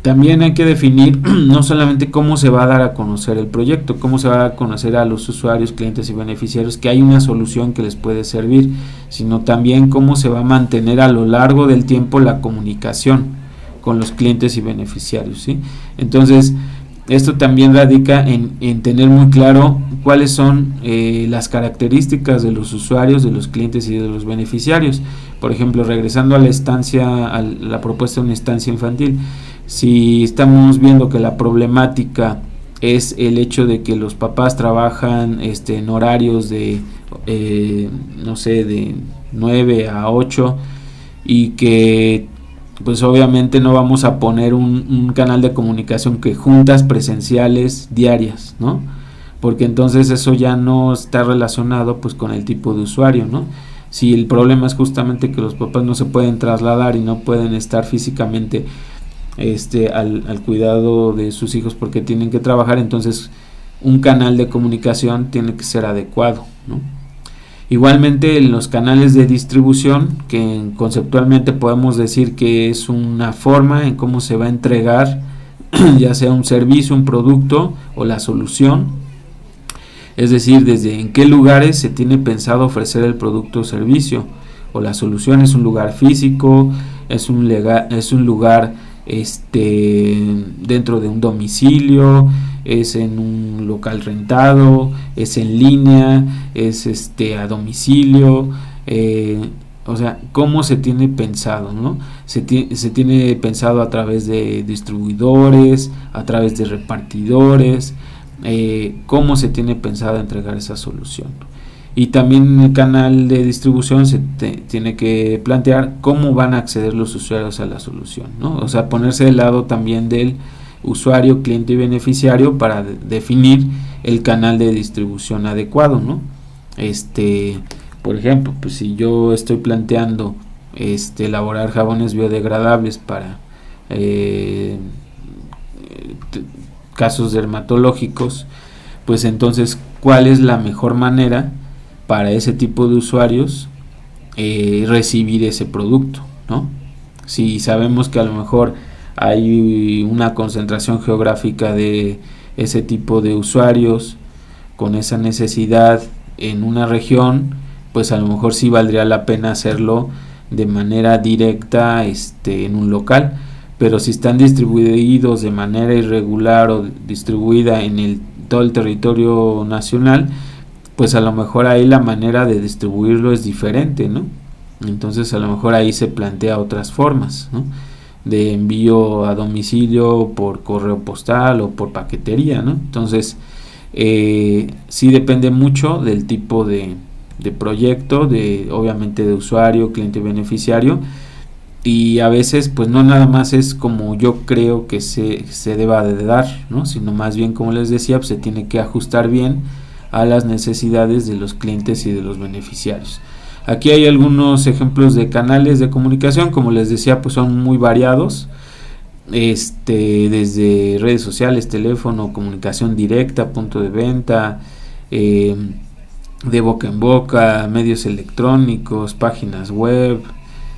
También hay que definir no solamente cómo se va a dar a conocer el proyecto, cómo se va a conocer a los usuarios, clientes y beneficiarios que hay una solución que les puede servir, sino también cómo se va a mantener a lo largo del tiempo la comunicación con los clientes y beneficiarios, ¿sí? Entonces, esto también radica en tener muy claro cuáles son las características de los usuarios, de los clientes y de los beneficiarios. Por ejemplo, regresando a la propuesta de una estancia infantil, si estamos viendo que la problemática es el hecho de que los papás trabajan en horarios de no sé, de 9 a 8, y que pues obviamente no vamos a poner un canal de comunicación que juntas presenciales diarias, ¿no? Porque entonces eso ya no está relacionado pues con el tipo de usuario, ¿no? Si el problema es justamente que los papás no se pueden trasladar y no pueden estar físicamente al cuidado de sus hijos porque tienen que trabajar, entonces un canal de comunicación tiene que ser adecuado, ¿no? Igualmente, en los canales de distribución, que conceptualmente podemos decir que es una forma en cómo se va a entregar ya sea un servicio, un producto o la solución, es decir, desde en qué lugares se tiene pensado ofrecer el producto o servicio, o la solución es un lugar físico, es un lugar dentro de un domicilio, es en un local rentado, es en línea, es a domicilio, o sea, cómo se tiene pensado, ¿no? Se tiene pensado a través de distribuidores, a través de repartidores, cómo se tiene pensado entregar esa solución. Y también en el canal de distribución se tiene que plantear cómo van a acceder los usuarios a la solución, ¿no? O sea, ponerse del lado también del usuario, cliente y beneficiario para definir el canal de distribución adecuado, ¿no? Por ejemplo, pues si yo estoy planteando elaborar jabones biodegradables para casos dermatológicos, pues entonces, ¿cuál es la mejor manera para ese tipo de usuarios recibir ese producto, ¿no? Si sabemos que a lo mejor hay una concentración geográfica de ese tipo de usuarios con esa necesidad en una región, pues a lo mejor sí valdría la pena hacerlo de manera directa en un local. Pero si están distribuidos de manera irregular o distribuida en todo el territorio nacional, pues a lo mejor ahí la manera de distribuirlo es diferente, ¿no? Entonces a lo mejor ahí se plantea otras formas, ¿no? De envío a domicilio por correo postal o por paquetería, ¿no? Entonces sí depende mucho del tipo de proyecto, obviamente de usuario, cliente y beneficiario, y a veces pues no nada más es como yo creo que se deba de dar, ¿no? Sino más bien, como les decía, pues se tiene que ajustar bien a las necesidades de los clientes y de los beneficiarios. Aquí hay algunos ejemplos de canales de comunicación, como les decía, pues son muy variados, desde redes sociales, teléfono, comunicación directa, punto de venta, de boca en boca, medios electrónicos, páginas web,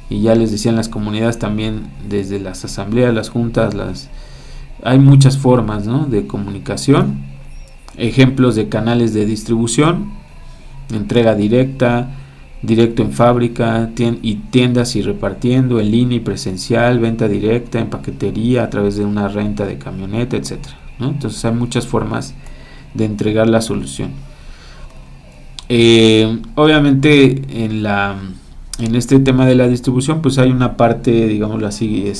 y ya les decía, en las comunidades también, desde las asambleas, las juntas, hay muchas formas, ¿no?, de comunicación. Ejemplos de canales de distribución: entrega directa, directo en fábrica y tiendas y repartiendo, en línea y presencial, venta directa, en paquetería, a través de una renta de camioneta, etcétera, ¿no? Entonces hay muchas formas de entregar la solución. Obviamente en este tema de la distribución pues hay una parte, digámoslo así,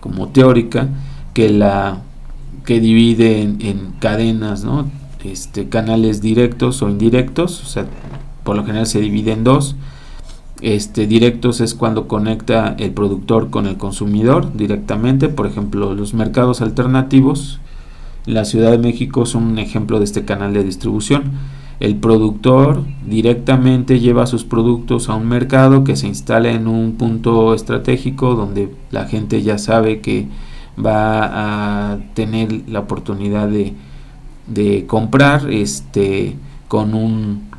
como teórica, que divide en cadenas, ¿no? Canales directos o indirectos, o sea, por lo general se divide en dos. Directos es cuando conecta el productor con el consumidor directamente, por ejemplo, los mercados alternativos. La Ciudad de México son un ejemplo de este canal de distribución. El productor directamente lleva sus productos a un mercado que se instala en un punto estratégico donde la gente ya sabe que va a tener la oportunidad de comprar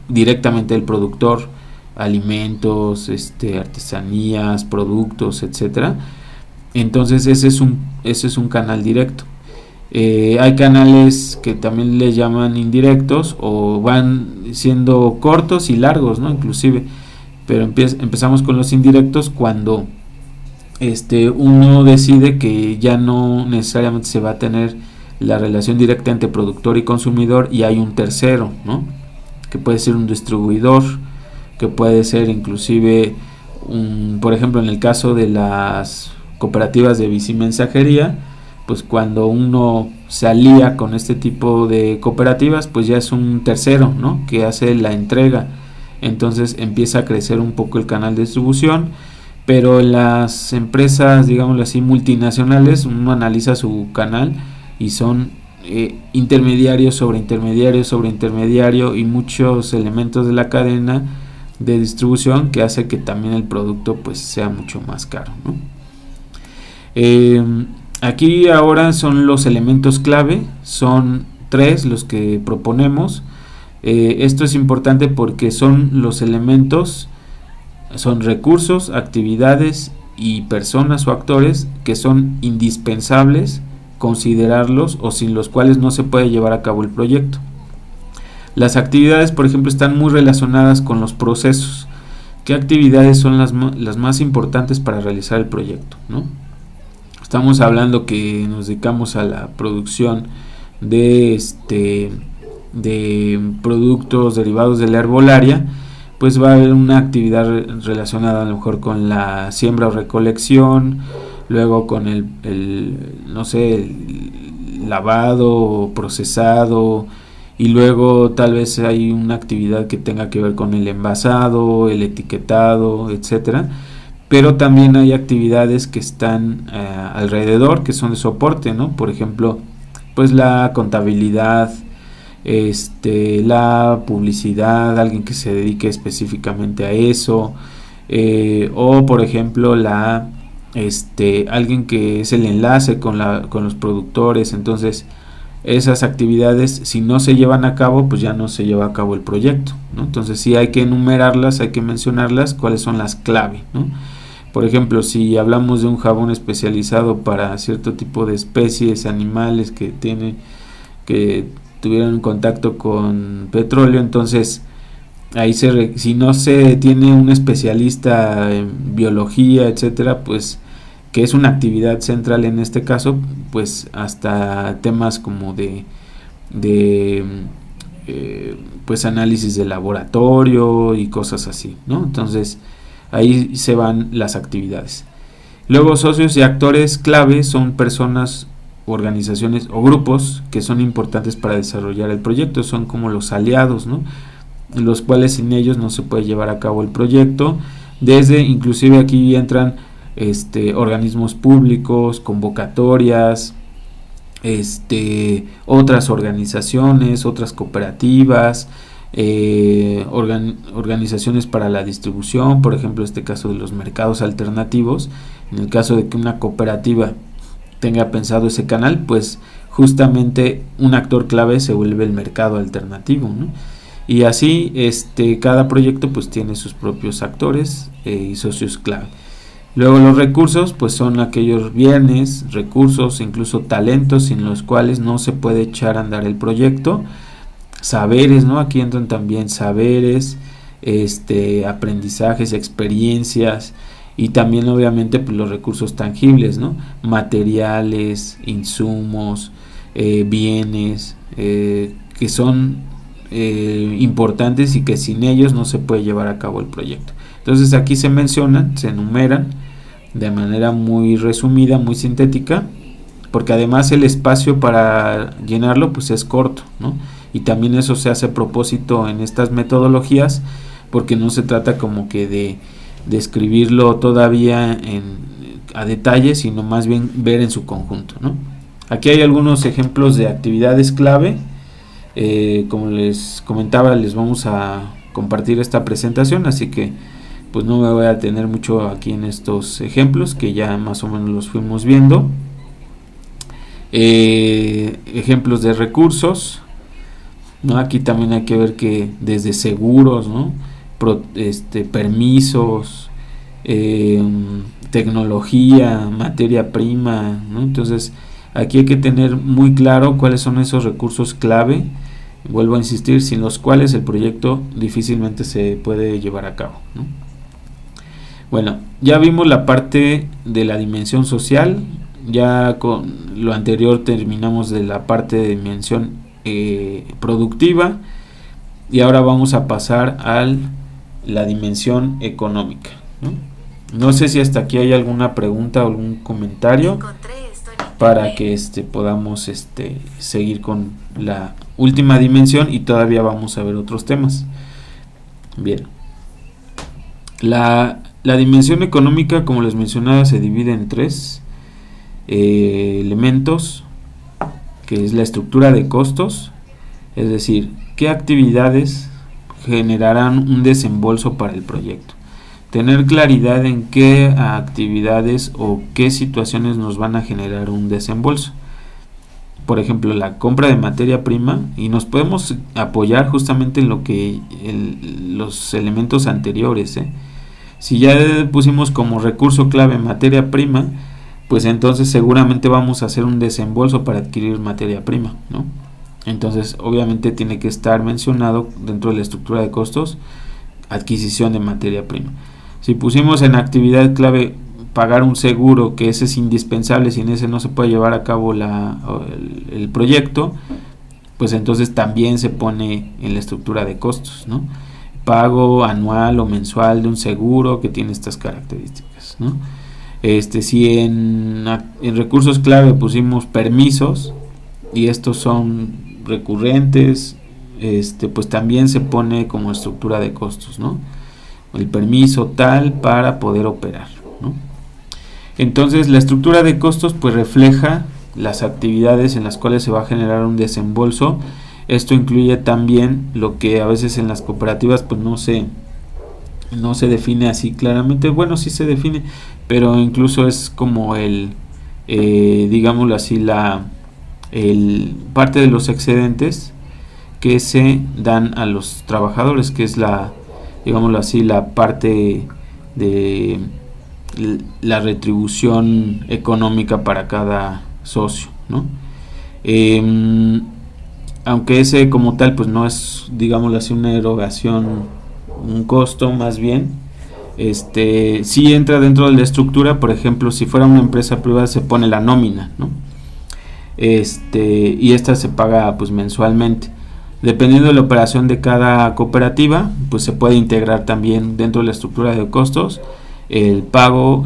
directamente el productor alimentos, artesanías, productos, etcétera. Entonces ese es un canal directo. Hay canales que también le llaman indirectos o van siendo cortos y largos, ¿no? Inclusive, pero empezamos con los indirectos cuando uno decide que ya no necesariamente se va a tener la relación directa entre productor y consumidor y hay un tercero, ¿no? Que puede ser un distribuidor, que puede ser inclusive por ejemplo, en el caso de las cooperativas de bicimensajería, pues cuando uno se alía con este tipo de cooperativas, pues ya es un tercero, ¿no? Que hace la entrega. Entonces empieza a crecer un poco el canal de distribución, pero en las empresas, digámoslo así, multinacionales, uno analiza su canal y son intermediarios sobre intermediarios sobre intermediario y muchos elementos de la cadena de distribución que hace que también el producto pues sea mucho más caro, ¿no? Aquí ahora son los elementos clave, son 3 los que proponemos. Esto es importante porque son los elementos, son recursos, actividades y personas o actores que son indispensables considerarlos o sin los cuales no se puede llevar a cabo el proyecto. Las actividades, por ejemplo, están muy relacionadas con los procesos. ¿Qué actividades son las más importantes para realizar el proyecto, ¿no? Estamos hablando que nos dedicamos a la producción de productos derivados de la herbolaria, pues va a haber una actividad relacionada a lo mejor con la siembra o recolección, luego con el lavado, procesado, y luego tal vez hay una actividad que tenga que ver con el envasado, el etiquetado, etcétera. Pero también hay actividades que están alrededor, que son de soporte, ¿no? Por ejemplo, pues la contabilidad, la publicidad, alguien que se dedique específicamente a eso, o por ejemplo alguien que es el enlace con los productores. Entonces esas actividades, si no se llevan a cabo, pues ya no se lleva a cabo el proyecto, ¿no? Entonces sí hay que enumerarlas, hay que mencionarlas, cuáles son las clave, ¿no? Por ejemplo, si hablamos de un jabón especializado para cierto tipo de especies animales que tuvieran contacto con petróleo, entonces ahí si no se tiene un especialista en biología, etcétera, pues que es una actividad central en este caso, pues hasta temas como pues análisis de laboratorio y cosas así, ¿no? Entonces ahí se van las actividades. Luego, socios y actores clave son personas, organizaciones o grupos que son importantes para desarrollar el proyecto, son como los aliados, ¿no? Los cuales sin ellos no se puede llevar a cabo el proyecto. Inclusive aquí entran organismos públicos, convocatorias, otras organizaciones, otras cooperativas, organizaciones para la distribución, por ejemplo este caso de los mercados alternativos. En el caso de que una cooperativa tenga pensado ese canal, pues justamente un actor clave se vuelve el mercado alternativo, ¿no? Y así cada proyecto pues tiene sus propios actores y socios clave. Luego los recursos pues son aquellos bienes, recursos, incluso talentos sin los cuales no se puede echar a andar el proyecto. Saberes, ¿no? Aquí entran también saberes, aprendizajes, experiencias y también obviamente pues, los recursos tangibles, ¿no? Materiales, insumos, bienes, que son importantes y que sin ellos no se puede llevar a cabo el proyecto. Entonces aquí se mencionan, se enumeran de manera muy resumida, muy sintética, porque además el espacio para llenarlo pues es corto, ¿no? Y también eso se hace a propósito en estas metodologías, porque no se trata como que de escribirlo todavía a detalle, sino más bien ver en su conjunto, ¿no? Aquí hay algunos ejemplos de actividades clave. Como les comentaba, les vamos a compartir esta presentación, así que pues no me voy a detener mucho aquí en estos ejemplos que ya más o menos los fuimos viendo. Ejemplos de recursos, ¿no? Aquí también hay que ver que desde seguros, ¿no? Permisos, tecnología, materia prima, ¿no? Entonces aquí hay que tener muy claro cuáles son esos recursos clave, vuelvo a insistir, sin los cuales el proyecto difícilmente se puede llevar a cabo, ¿no? Bueno, ya vimos la parte de la dimensión social, ya con lo anterior terminamos de la parte de dimensión productiva, y ahora vamos a pasar a la dimensión económica, ¿no? No sé si hasta aquí hay alguna pregunta o algún comentario para que podamos seguir con la última dimensión, y todavía vamos a ver otros temas. Bien, la dimensión económica, como les mencionaba, se divide en tres elementos, que es la estructura de costos, es decir, qué actividades generarán un desembolso para el proyecto. Tener claridad en qué actividades o qué situaciones nos van a generar un desembolso. Por ejemplo, la compra de materia prima, y nos podemos apoyar justamente en lo que los elementos anteriores. Si ya pusimos como recurso clave materia prima, pues entonces seguramente vamos a hacer un desembolso para adquirir materia prima, ¿no? Entonces obviamente tiene que estar mencionado dentro de la estructura de costos adquisición de materia prima. Si pusimos en actividad clave pagar un seguro, que ese es indispensable, sin ese no se puede llevar a cabo el proyecto, pues entonces también se pone en la estructura de costos, ¿no? Pago anual o mensual de un seguro que tiene estas características, ¿no? Si en recursos clave pusimos permisos y estos son recurrentes, pues también se pone como estructura de costos, ¿no? El permiso tal para poder operar, ¿no? Entonces la estructura de costos pues refleja las actividades en las cuales se va a generar un desembolso. Esto incluye también lo que a veces en las cooperativas pues no se define así claramente. Bueno, sí se define, pero incluso es como digámoslo así, parte de los excedentes que se dan a los trabajadores, que es digámoslo así, la parte de la retribución económica para cada socio, ¿no? Aunque ese como tal pues no es, digámoslo así, una erogación, un costo más bien, sí entra dentro de la estructura. Por ejemplo, si fuera una empresa privada se pone la nómina, ¿no? Y esta se paga pues mensualmente. Dependiendo de la operación de cada cooperativa, pues se puede integrar también dentro de la estructura de costos el pago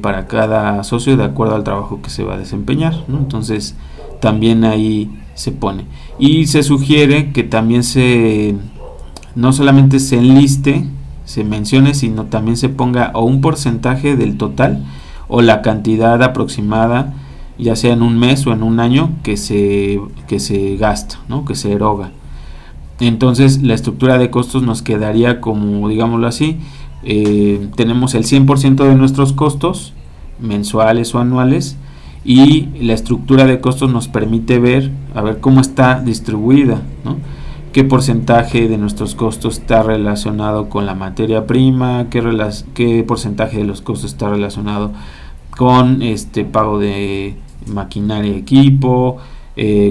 para cada socio de acuerdo al trabajo que se va a desempeñar, ¿no? Entonces también ahí se pone, y se sugiere que también no solamente se enliste, se mencione, sino también se ponga o un porcentaje del total o la cantidad aproximada, ya sea en un mes o en un año, que se gasta, ¿no? Que se eroga. Entonces la estructura de costos nos quedaría como, digámoslo así, tenemos el 100% de nuestros costos mensuales o anuales, y la estructura de costos nos permite ver cómo está distribuida, ¿no? Qué porcentaje de nuestros costos está relacionado con la materia prima, qué porcentaje de los costos está relacionado con pago de maquinaria y equipo,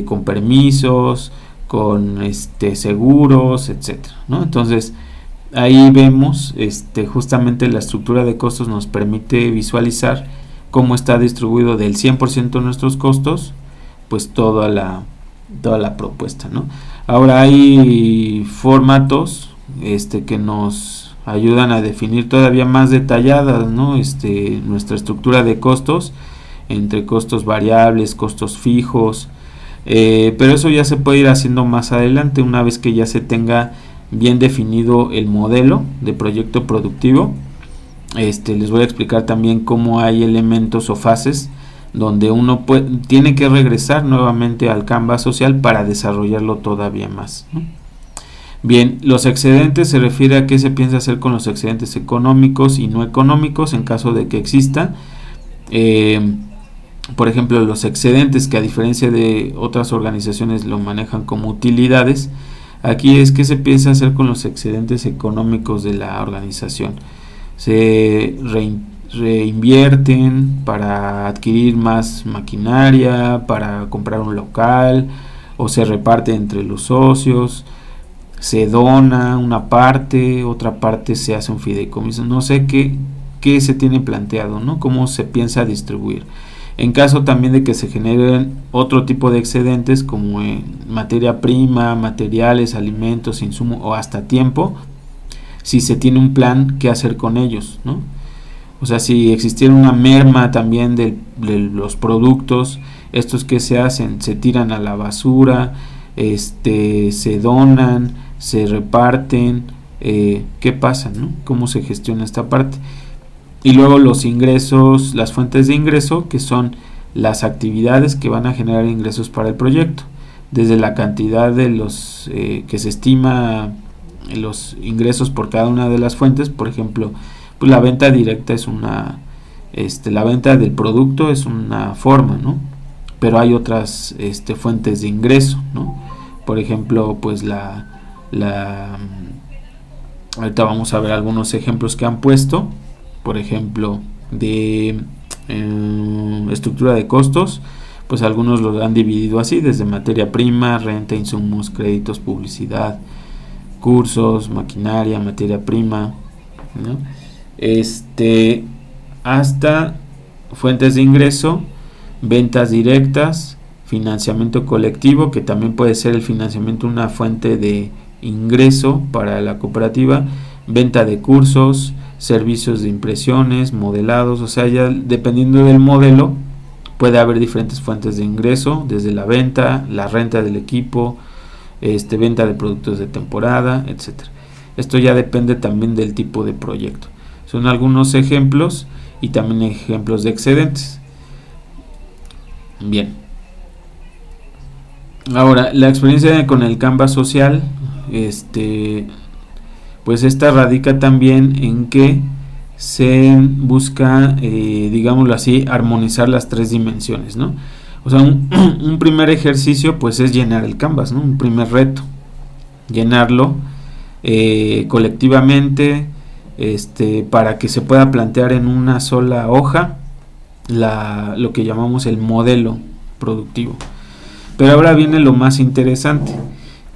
con permisos, con seguros, etcétera, ¿no? Entonces ahí vemos justamente la estructura de costos nos permite visualizar cómo está distribuido del 100% de nuestros costos, pues toda la propuesta, ¿no? Ahora hay formatos que nos ayudan a definir todavía más detalladas, ¿no? Nuestra estructura de costos, entre costos variables, costos fijos, pero eso ya se puede ir haciendo más adelante, una vez que ya se tenga bien definido el modelo de proyecto productivo. Les voy a explicar también cómo hay elementos o fases donde uno tiene que regresar nuevamente al Canvas social para desarrollarlo todavía más, ¿no? Bien, los excedentes se refiere a qué se piensa hacer con los excedentes económicos y no económicos en caso de que exista. Por ejemplo, los excedentes, que a diferencia de otras organizaciones lo manejan como utilidades, aquí es qué se piensa hacer con los excedentes económicos de la organización. Se reinvierten para adquirir más maquinaria, para comprar un local, o se reparte entre los socios, se dona una parte, otra parte se hace un fideicomiso. No sé qué se tiene planteado, ¿no? Cómo se piensa distribuir. En caso también de que se generen otro tipo de excedentes como en materia prima, materiales, alimentos, insumos o hasta tiempo, si se tiene un plan, qué hacer con ellos, ¿no? O sea, si existiera una merma también de los productos, estos que se hacen, se tiran a la basura, se donan, se reparten, ¿qué pasa, no? ¿Cómo se gestiona esta parte? Y luego los ingresos, las fuentes de ingreso, que son las actividades que van a generar ingresos para el proyecto, desde la cantidad de los que se estima los ingresos por cada una de las fuentes. Por ejemplo, pues la venta directa es una, la venta del producto es una forma, ¿no? Pero hay otras fuentes de ingreso, ¿no? Por ejemplo, pues ahorita vamos a ver algunos ejemplos que han puesto. Por ejemplo, de estructura de costos, pues algunos lo han dividido así, desde materia prima, renta, insumos, créditos, publicidad, cursos, maquinaria, materia prima, ¿no? Hasta fuentes de ingreso, ventas directas, financiamiento colectivo, que también puede ser el financiamiento una fuente de ingreso para la cooperativa, venta de cursos, servicios de impresiones, modelados. O sea, ya dependiendo del modelo puede haber diferentes fuentes de ingreso, desde la venta, la renta del equipo, venta de productos de temporada, etcétera. Esto ya depende también del tipo de proyecto. Son algunos ejemplos y también ejemplos de excedentes. Bien. Ahora, la experiencia con el Canvas social, pues esta radica también en que se busca, digámoslo así, armonizar las tres dimensiones, ¿no? O sea, un primer ejercicio pues es llenar el Canvas, ¿no? Un primer reto, llenarlo colectivamente, para que se pueda plantear en una sola hoja lo que llamamos el modelo productivo. Pero ahora viene lo más interesante,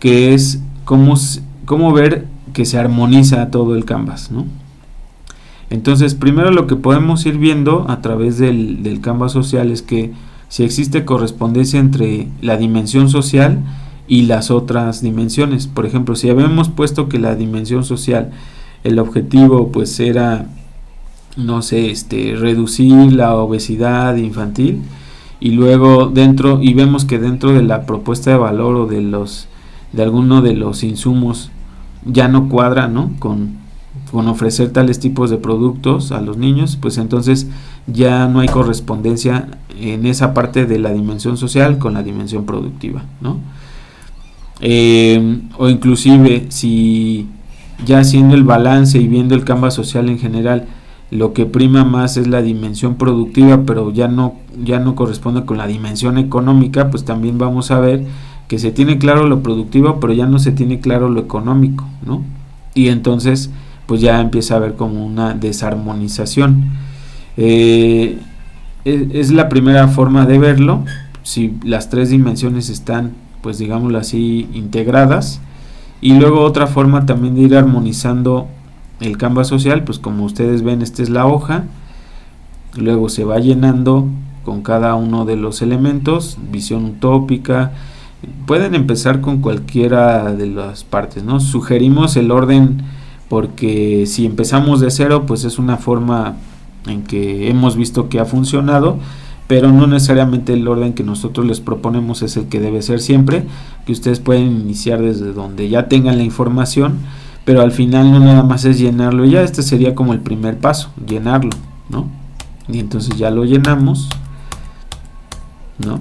que es cómo ver que se armoniza todo el Canvas, ¿no? Entonces, primero lo que podemos ir viendo a través del Canvas social es que si existe correspondencia entre la dimensión social y las otras dimensiones. Por ejemplo, si habíamos puesto que la dimensión social, el objetivo pues era, no sé, reducir la obesidad infantil, y luego vemos que dentro de la propuesta de valor o de alguno de los insumos ya no cuadra, ¿no? con ofrecer tales tipos de productos a los niños, pues entonces ya no hay correspondencia en esa parte de la dimensión social con la dimensión productiva, ¿no? O inclusive si ya haciendo el balance y viendo el Canvas social en general, lo que prima más es la dimensión productiva, pero ya no corresponde con la dimensión económica, pues también vamos a ver que se tiene claro lo productivo, pero ya no se tiene claro lo económico, ¿no? Y entonces pues ya empieza a haber como una desarmonización. Es la primera forma de verlo, si las tres dimensiones están, pues digámoslo así, integradas. Y luego otra forma también de ir armonizando el Canvas social, pues como ustedes ven, esta es la hoja, luego se va llenando con cada uno de los elementos, visión utópica, pueden empezar con cualquiera de las partes, ¿no? Sugerimos el orden porque si empezamos de cero, pues es una forma en que hemos visto que ha funcionado, pero no necesariamente el orden que nosotros les proponemos es el que debe ser siempre, que ustedes pueden iniciar desde donde ya tengan la información, pero al final no nada más es llenarlo ya, este sería como el primer paso, llenarlo, ¿no? Y entonces ya lo llenamos, ¿no?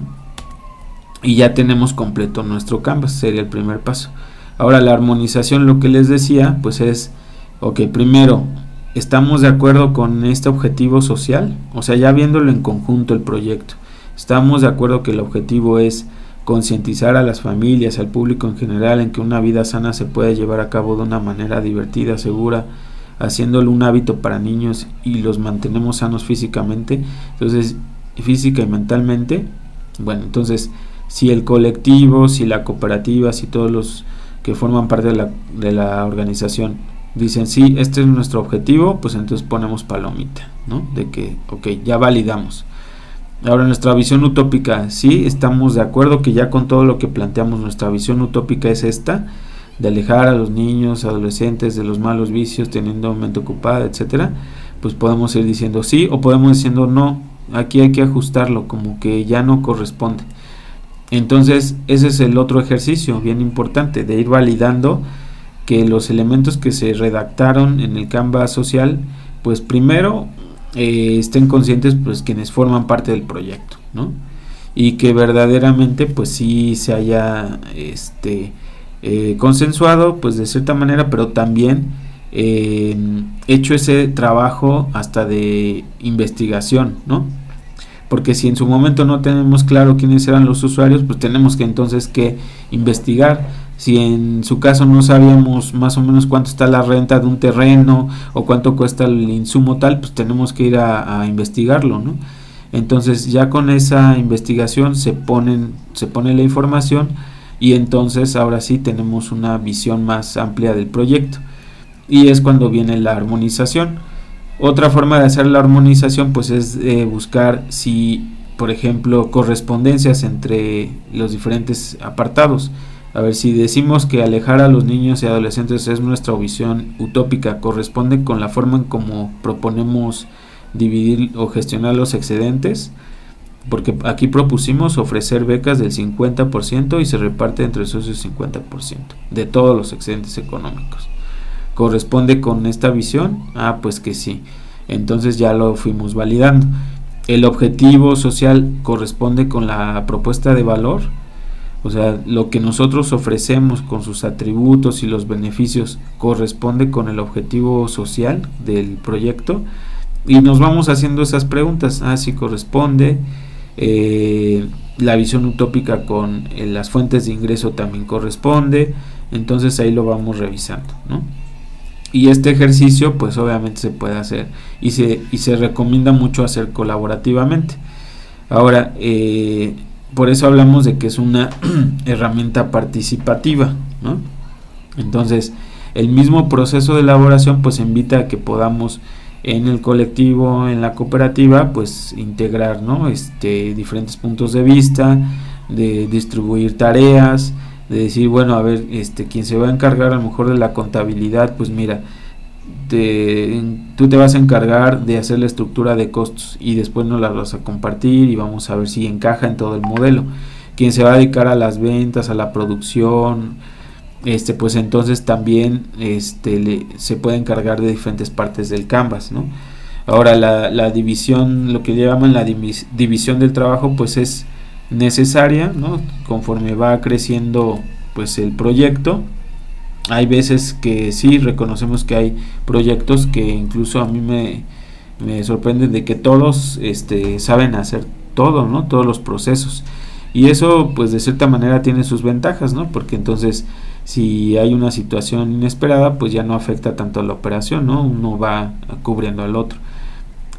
Y ya tenemos completo nuestro canvas, sería el primer paso. Ahora la armonización, lo que les decía, pues es, ok, primero, ¿estamos de acuerdo con este objetivo social? O sea, ya viéndolo en conjunto el proyecto, ¿estamos de acuerdo que el objetivo es concientizar a las familias, al público en general, en que una vida sana se puede llevar a cabo de una manera divertida, segura, haciéndolo un hábito para niños y los mantenemos sanos físicamente, entonces, física y mentalmente? Bueno, entonces, si el colectivo, si la cooperativa, si todos los que forman parte de la organización dicen, sí, este es nuestro objetivo, pues entonces ponemos palomita, ¿no? De que, ok, ya validamos. Ahora, nuestra visión utópica, sí, estamos de acuerdo que ya con todo lo que planteamos, nuestra visión utópica es esta, de alejar a los niños, adolescentes de los malos vicios, teniendo mente ocupada, etcétera. Pues podemos ir diciendo sí, o podemos diciendo no, aquí hay que ajustarlo, como que ya no corresponde. Entonces, ese es el otro ejercicio bien importante, de ir validando que los elementos que se redactaron en el Canvas social, pues primero estén conscientes pues quienes forman parte del proyecto, ¿no? Y que verdaderamente pues sí se haya consensuado pues de cierta manera, pero también hecho ese trabajo hasta de investigación, ¿no? Porque si en su momento no tenemos claro quiénes eran los usuarios, pues tenemos que entonces que investigar. Si en su caso no sabíamos más o menos cuánto está la renta de un terreno o cuánto cuesta el insumo tal, pues tenemos que ir a investigarlo, ¿no? Entonces ya con esa investigación se pone la información y entonces ahora sí tenemos una visión más amplia del proyecto y es cuando viene la armonización. Otra forma de hacer la armonización pues es buscar si, por ejemplo, correspondencias entre los diferentes apartados. A ver, si decimos que alejar a los niños y adolescentes es nuestra visión utópica, corresponde con la forma en cómo proponemos dividir o gestionar los excedentes, porque aquí propusimos ofrecer becas del 50% y se reparte entre socios 50% de todos los excedentes económicos. ¿Corresponde con esta visión? Ah, pues que sí. Entonces ya lo fuimos validando. ¿El objetivo social corresponde con la propuesta de valor? O sea, lo que nosotros ofrecemos con sus atributos y los beneficios corresponde con el objetivo social del proyecto. Y nos vamos haciendo esas preguntas. Ah, sí corresponde. La visión utópica con las fuentes de ingreso también corresponde. Entonces ahí lo vamos revisando, ¿no? Y este ejercicio pues obviamente se puede hacer y se recomienda mucho hacer colaborativamente. Ahora, por eso hablamos de que es una herramienta participativa, ¿no? Entonces, el mismo proceso de elaboración pues invita a que podamos en el colectivo, en la cooperativa, pues integrar, ¿no? Diferentes puntos de vista, de distribuir tareas, de decir, bueno, a ver, quien se va a encargar a lo mejor de la contabilidad, pues mira, tú te vas a encargar de hacer la estructura de costos y después nos la vas a compartir y vamos a ver si encaja en todo el modelo. Quien se va a dedicar a las ventas, a la producción, pues entonces también se puede encargar de diferentes partes del Canvas, ¿no? Ahora la división, lo que llaman la división del trabajo, pues es necesaria, ¿no? Conforme va creciendo pues el proyecto. Hay veces que sí reconocemos que hay proyectos que incluso a mí me sorprenden de que todos saben hacer todo, ¿no? Todos los procesos. Y eso pues de cierta manera tiene sus ventajas, ¿no? Porque entonces si hay una situación inesperada pues ya no afecta tanto a la operación, ¿no? Uno va cubriendo al otro.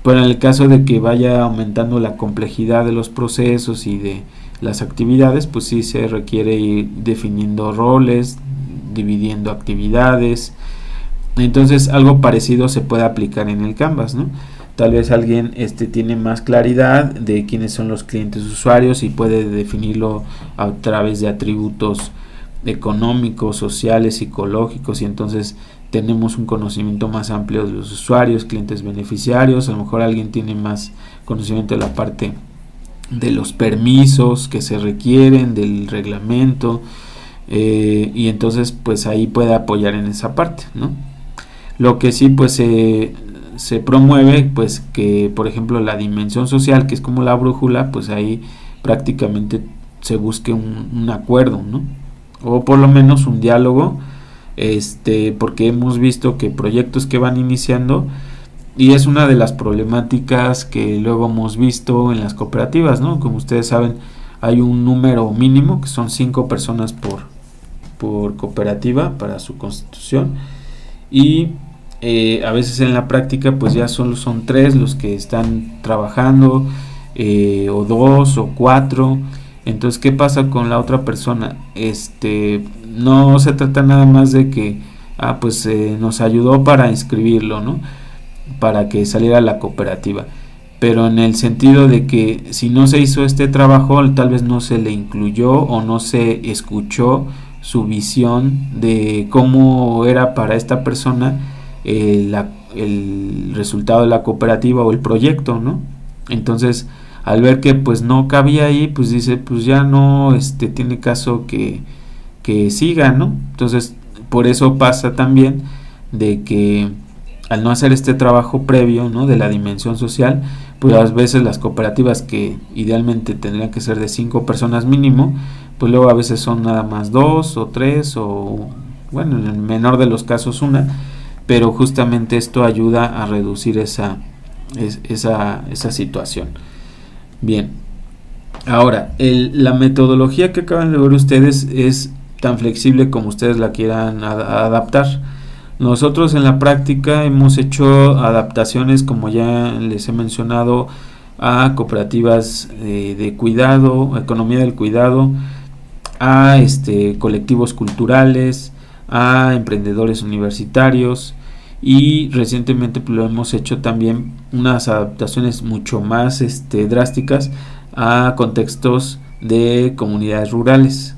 Pero en el caso de que vaya aumentando la complejidad de los procesos y de las actividades, pues sí se requiere ir definiendo roles, dividiendo actividades. Entonces algo parecido se puede aplicar en el Canvas, ¿no? Tal vez alguien tiene más claridad de quiénes son los clientes usuarios y puede definirlo a través de atributos económicos, sociales, psicológicos, y entonces tenemos un conocimiento más amplio de los usuarios, clientes beneficiarios. A lo mejor alguien tiene más conocimiento de la parte de los permisos que se requieren, del reglamento, y entonces pues ahí puede apoyar en esa parte, ¿no? Lo que sí pues se promueve pues que, por ejemplo, la dimensión social, que es como la brújula, pues ahí prácticamente se busque un acuerdo, ¿no? O por lo menos un diálogo, porque hemos visto que proyectos que van iniciando, y es una de las problemáticas que luego hemos visto en las cooperativas, ¿no? Como ustedes saben, hay un número mínimo que son 5 personas por cooperativa para su constitución, y a veces en la práctica pues ya solo son 3 los que están trabajando, o 2 o 4. Entonces, ¿qué pasa con la otra persona? No se trata nada más de que pues nos ayudó para inscribirlo, ¿no? Para que saliera la cooperativa, pero en el sentido de que si no se hizo este trabajo, tal vez no se le incluyó o no se escuchó su visión de cómo era para esta persona el resultado de la cooperativa o el proyecto, ¿no? Entonces, al ver que pues no cabía ahí, pues dice, pues ya no tiene caso que siga, ¿no? Entonces, por eso pasa también de que al no hacer este trabajo previo, ¿no?, de la dimensión social, pues a veces las cooperativas, que idealmente tendrían que ser de 5 personas mínimo, pues luego a veces son nada más 2 o 3, o bueno, en el menor de los casos 1, pero justamente esto ayuda a reducir esa situación. Bien, ahora, la metodología que acaban de ver ustedes es tan flexible como ustedes la quieran adaptar. Nosotros en la práctica hemos hecho adaptaciones, como ya les he mencionado, a cooperativas de cuidado, economía del cuidado, a colectivos culturales, a emprendedores universitarios, y recientemente pues, lo hemos hecho también unas adaptaciones mucho más drásticas a contextos de comunidades rurales.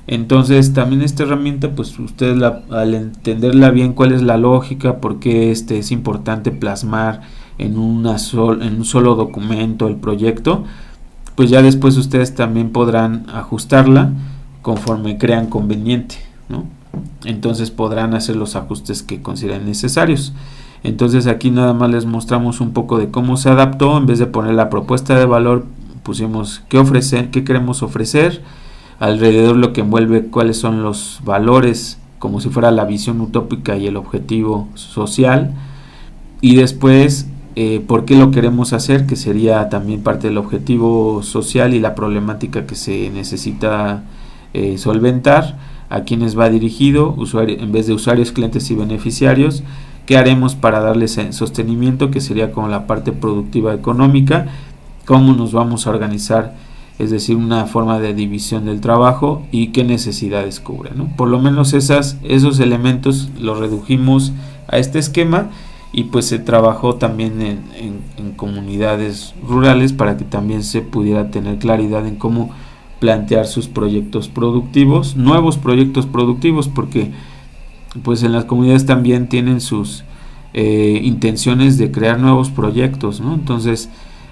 Entonces también esta herramienta, pues ustedes al entenderla bien, cuál es la lógica, por qué es importante plasmar en un solo documento el proyecto, pues ya después ustedes también podrán ajustarla conforme crean conveniente, ¿no? Entonces podrán hacer los ajustes que consideren necesarios. Entonces aquí nada más les mostramos un poco de cómo se adaptó. En vez de poner la propuesta de valor, pusimos qué queremos ofrecer, alrededor lo que envuelve cuáles son los valores, como si fuera la visión utópica y el objetivo social, y después por qué lo queremos hacer, que sería también parte del objetivo social y la problemática que se necesita solventar, a quienes va dirigido, en vez de usuarios, clientes y beneficiarios, qué haremos para darles sostenimiento, que sería como la parte productiva económica, cómo nos vamos a organizar, es decir, una forma de división del trabajo, y qué necesidades cubre, ¿no? Por lo menos esos elementos los redujimos a este esquema, y pues se trabajó también en comunidades rurales para que también se pudiera tener claridad en cómo plantear sus proyectos productivos, nuevos proyectos productivos, porque pues en las comunidades también tienen sus intenciones de crear nuevos proyectos, ¿no? Entonces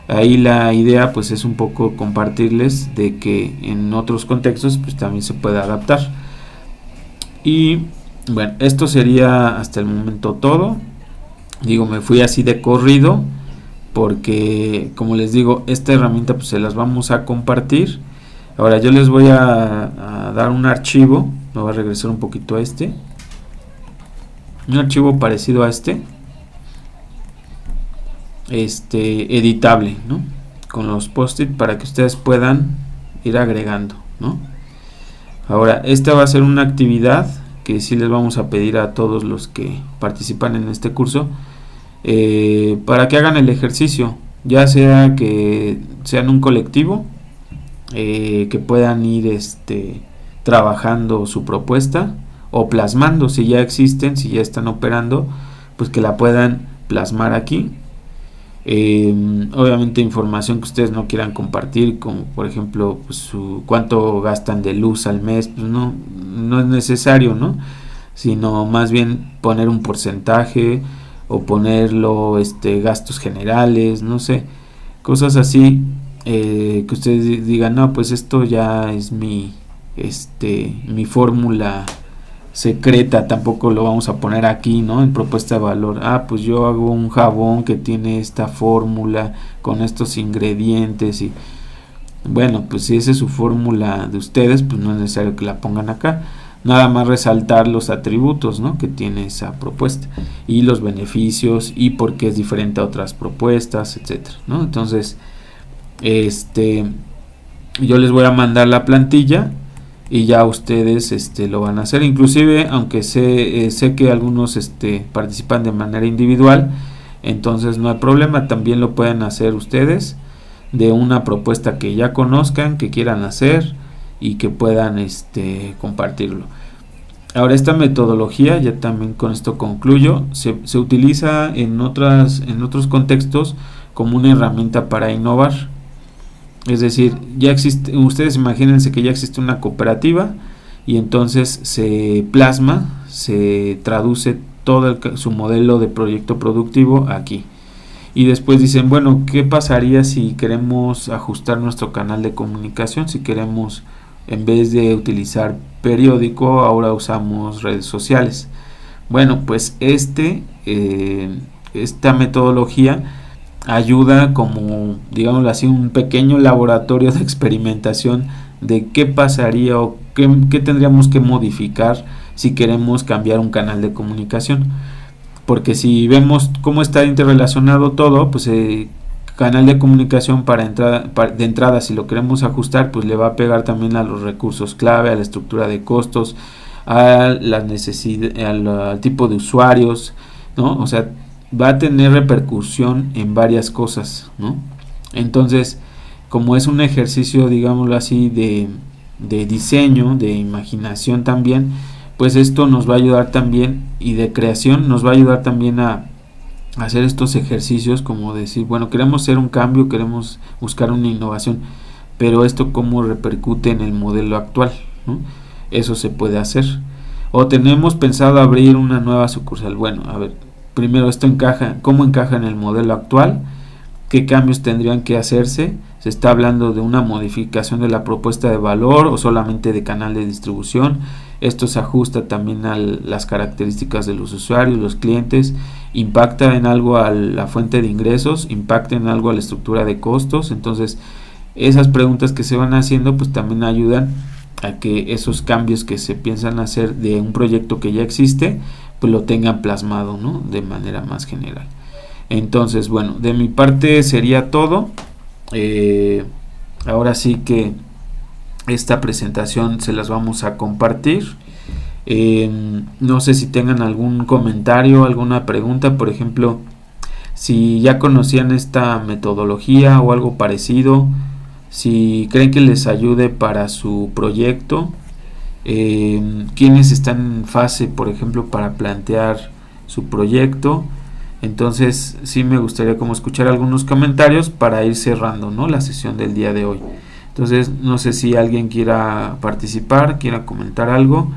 ahí la idea pues es un poco compartirles de que en otros contextos pues también se puede adaptar. Y bueno, esto sería hasta el momento todo. Digo, me fui así de corrido porque, como les digo, esta herramienta pues se las vamos a compartir. Ahora yo les voy a dar un archivo, me voy a regresar un poquito a un archivo parecido a editable, ¿no?, con los post-it para que ustedes puedan ir agregando, ¿no? Ahora, esta va a ser una actividad que sí les vamos a pedir a todos los que participan en este curso, para que hagan el ejercicio, ya sea que sean un colectivo, que puedan ir trabajando su propuesta, o plasmando, si ya existen, si ya están operando, pues que la puedan plasmar aquí, Obviamente información que ustedes no quieran compartir, como por ejemplo pues, cuánto gastan de luz al mes, pues no es necesario, ¿no? Sino más bien poner un porcentaje o ponerlo gastos generales, no sé, cosas así, que ustedes digan, no, pues esto ya es mi fórmula secreta, tampoco lo vamos a poner aquí, ¿no? En propuesta de valor. Pues yo hago un jabón que tiene esta fórmula con estos ingredientes y bueno, pues si esa es su fórmula de ustedes, pues no es necesario que la pongan acá. Nada más resaltar los atributos, ¿no? Que tiene esa propuesta y los beneficios y por qué es diferente a otras propuestas, etcétera, ¿no? Entonces, yo les voy a mandar la plantilla y ya ustedes lo van a hacer, inclusive aunque sé que algunos participan de manera individual, entonces no hay problema, también lo pueden hacer ustedes de una propuesta que ya conozcan, que quieran hacer y que puedan compartirlo. Ahora, esta metodología, ya también con esto concluyo, se utiliza en otros contextos como una herramienta para innovar. Es decir, ya existe, ustedes imagínense que ya existe una cooperativa y entonces se plasma, se traduce todo su modelo de proyecto productivo aquí. Y después dicen, bueno, ¿qué pasaría si queremos ajustar nuestro canal de comunicación? Si queremos, en vez de utilizar periódico, ahora usamos redes sociales. Bueno, pues esta metodología ayuda como, digámoslo así, un pequeño laboratorio de experimentación de qué pasaría o qué tendríamos que modificar si queremos cambiar un canal de comunicación. Porque si vemos cómo está interrelacionado todo, pues canal de comunicación de entrada, si lo queremos ajustar, pues le va a pegar también a los recursos clave, a la estructura de costos, a las necesidades, al tipo de usuarios, ¿no? O sea, va a tener repercusión en varias cosas, ¿no? Entonces, como es un ejercicio, digámoslo así, de diseño, de imaginación también, pues esto nos va a ayudar también, y de creación nos va a ayudar también a hacer estos ejercicios, como decir, bueno, queremos hacer un cambio, queremos buscar una innovación, pero esto cómo repercute en el modelo actual, ¿no? Eso se puede hacer. O tenemos pensado abrir una nueva sucursal. Bueno, a ver, primero esto cómo encaja en el modelo actual, qué cambios tendrían que hacerse, se está hablando de una modificación de la propuesta de valor o solamente de canal de distribución. Esto se ajusta también a las características de los usuarios, los clientes, impacta en algo a la fuente de ingresos, impacta en algo a la estructura de costos. Entonces esas preguntas que se van haciendo pues también ayudan a que esos cambios que se piensan hacer de un proyecto que ya existe pues lo tengan plasmado, ¿no? De manera más general. Entonces, bueno, de mi parte sería todo. Ahora sí que esta presentación se las vamos a compartir. No sé si tengan algún comentario, alguna pregunta, por ejemplo, si ya conocían esta metodología o algo parecido, si creen que les ayude para su proyecto, quienes están en fase, por ejemplo, para plantear su proyecto. Entonces sí me gustaría como escuchar algunos comentarios para ir cerrando, ¿no?, la sesión del día de hoy. Entonces no sé si alguien quiera participar, quiera comentar algo,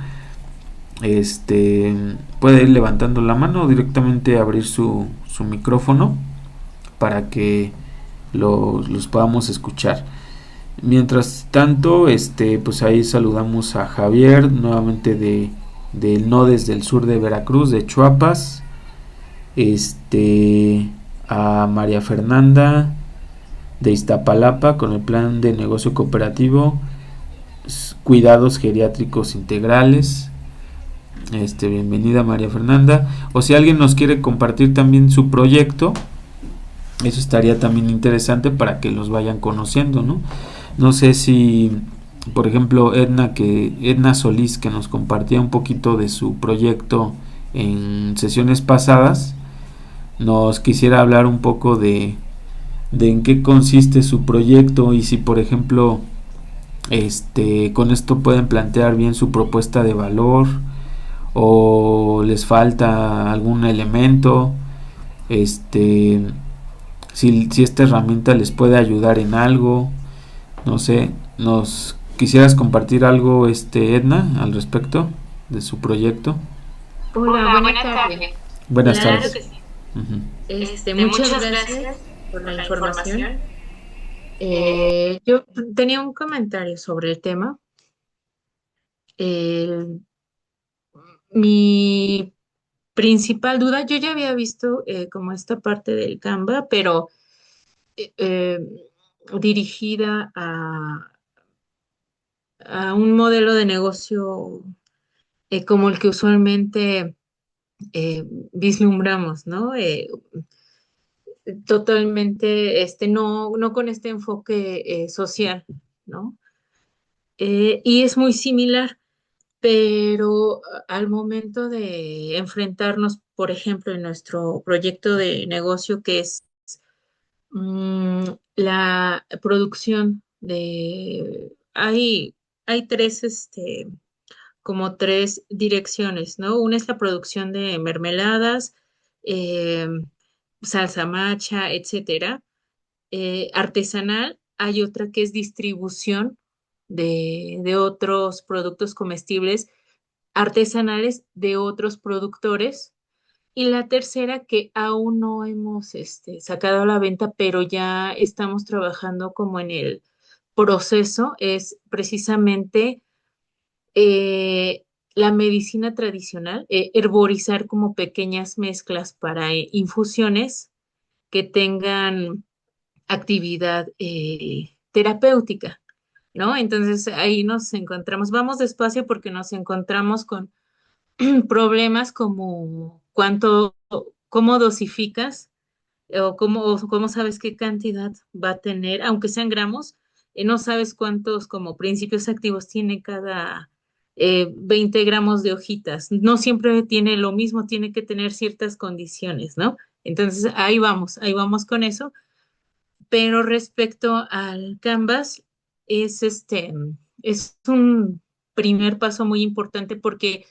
puede ir levantando la mano o directamente abrir su micrófono para que los podamos escuchar. Mientras tanto, pues ahí saludamos a Javier nuevamente del desde el sur de Veracruz, de Chiapas, a María Fernanda de Iztapalapa con el plan de negocio cooperativo cuidados geriátricos integrales. Bienvenida María Fernanda. O si alguien nos quiere compartir también su proyecto, eso estaría también interesante para que los vayan conociendo, ¿no? No sé si, por ejemplo, Edna Solís, que nos compartía un poquito de su proyecto en sesiones pasadas, nos quisiera hablar un poco de en qué consiste su proyecto y si, por ejemplo, con esto pueden plantear bien su propuesta de valor o les falta algún elemento. si esta herramienta les puede ayudar en algo. No sé, ¿nos quisieras compartir algo, Edna, al respecto de su proyecto? Hola, Hola, buenas buenas tardes. tardes. Buenas Claro tardes. que sí. Ujú. Muchas Muchas gracias gracias por la por la información. información. Eh, Yo tenía un comentario sobre el tema. Eh, Mi principal duda, yo ya había visto como esta parte del Canva, pero eh, eh, dirigida a un modelo de negocio como el que usualmente eh, vislumbramos, ¿no? Totalmente, no con este enfoque social, ¿no? Y es muy similar, pero al momento de enfrentarnos, por ejemplo, en nuestro proyecto de negocio, que es la producción hay tres, como tres direcciones, ¿no? Una es la producción de mermeladas, eh, salsa macha, etcétera, artesanal, hay otra que es distribución de otros productos comestibles artesanales de otros productores. Y la tercera que aún no hemos sacado a la venta, pero ya estamos trabajando como en el proceso, es precisamente eh, la medicina tradicional, herborizar como pequeñas mezclas para infusiones que tengan actividad terapéutica, ¿no? Entonces ahí nos encontramos, vamos despacio porque nos encontramos con problemas como cómo dosificas o cómo sabes qué cantidad va a tener, aunque sean gramos, no sabes cuántos como principios activos tiene cada 20 gramos de hojitas. No siempre tiene lo mismo, tiene que tener ciertas condiciones, ¿no? Entonces ahí vamos con eso. Pero respecto al Canvas, es es un primer paso muy importante porque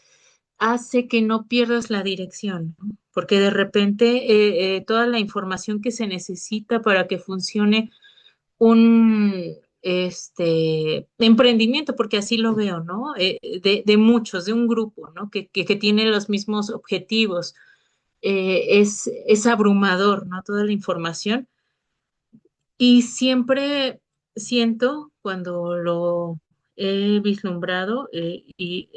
hace que no pierdas la dirección, ¿no? Porque de repente toda la información que se necesita para que funcione un emprendimiento, porque así lo veo, ¿no? De muchos, de un grupo, ¿no? Que tiene los mismos objetivos. Es abrumador, ¿no? Toda la información. Y siempre siento cuando lo he vislumbrado y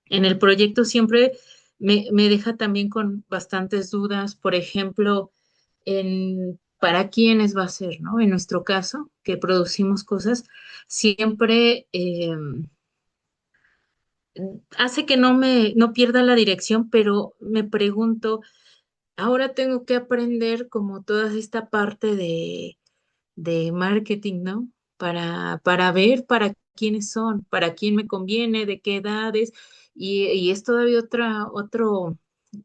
en el proyecto siempre me deja también con bastantes dudas, por ejemplo, en para quiénes va a ser, ¿no? En nuestro caso, que producimos cosas, siempre hace que no pierda la dirección, pero me pregunto, ahora tengo que aprender como toda esta parte de marketing, ¿no? Para ver para quiénes son, para quién me conviene, de qué edades, y es todavía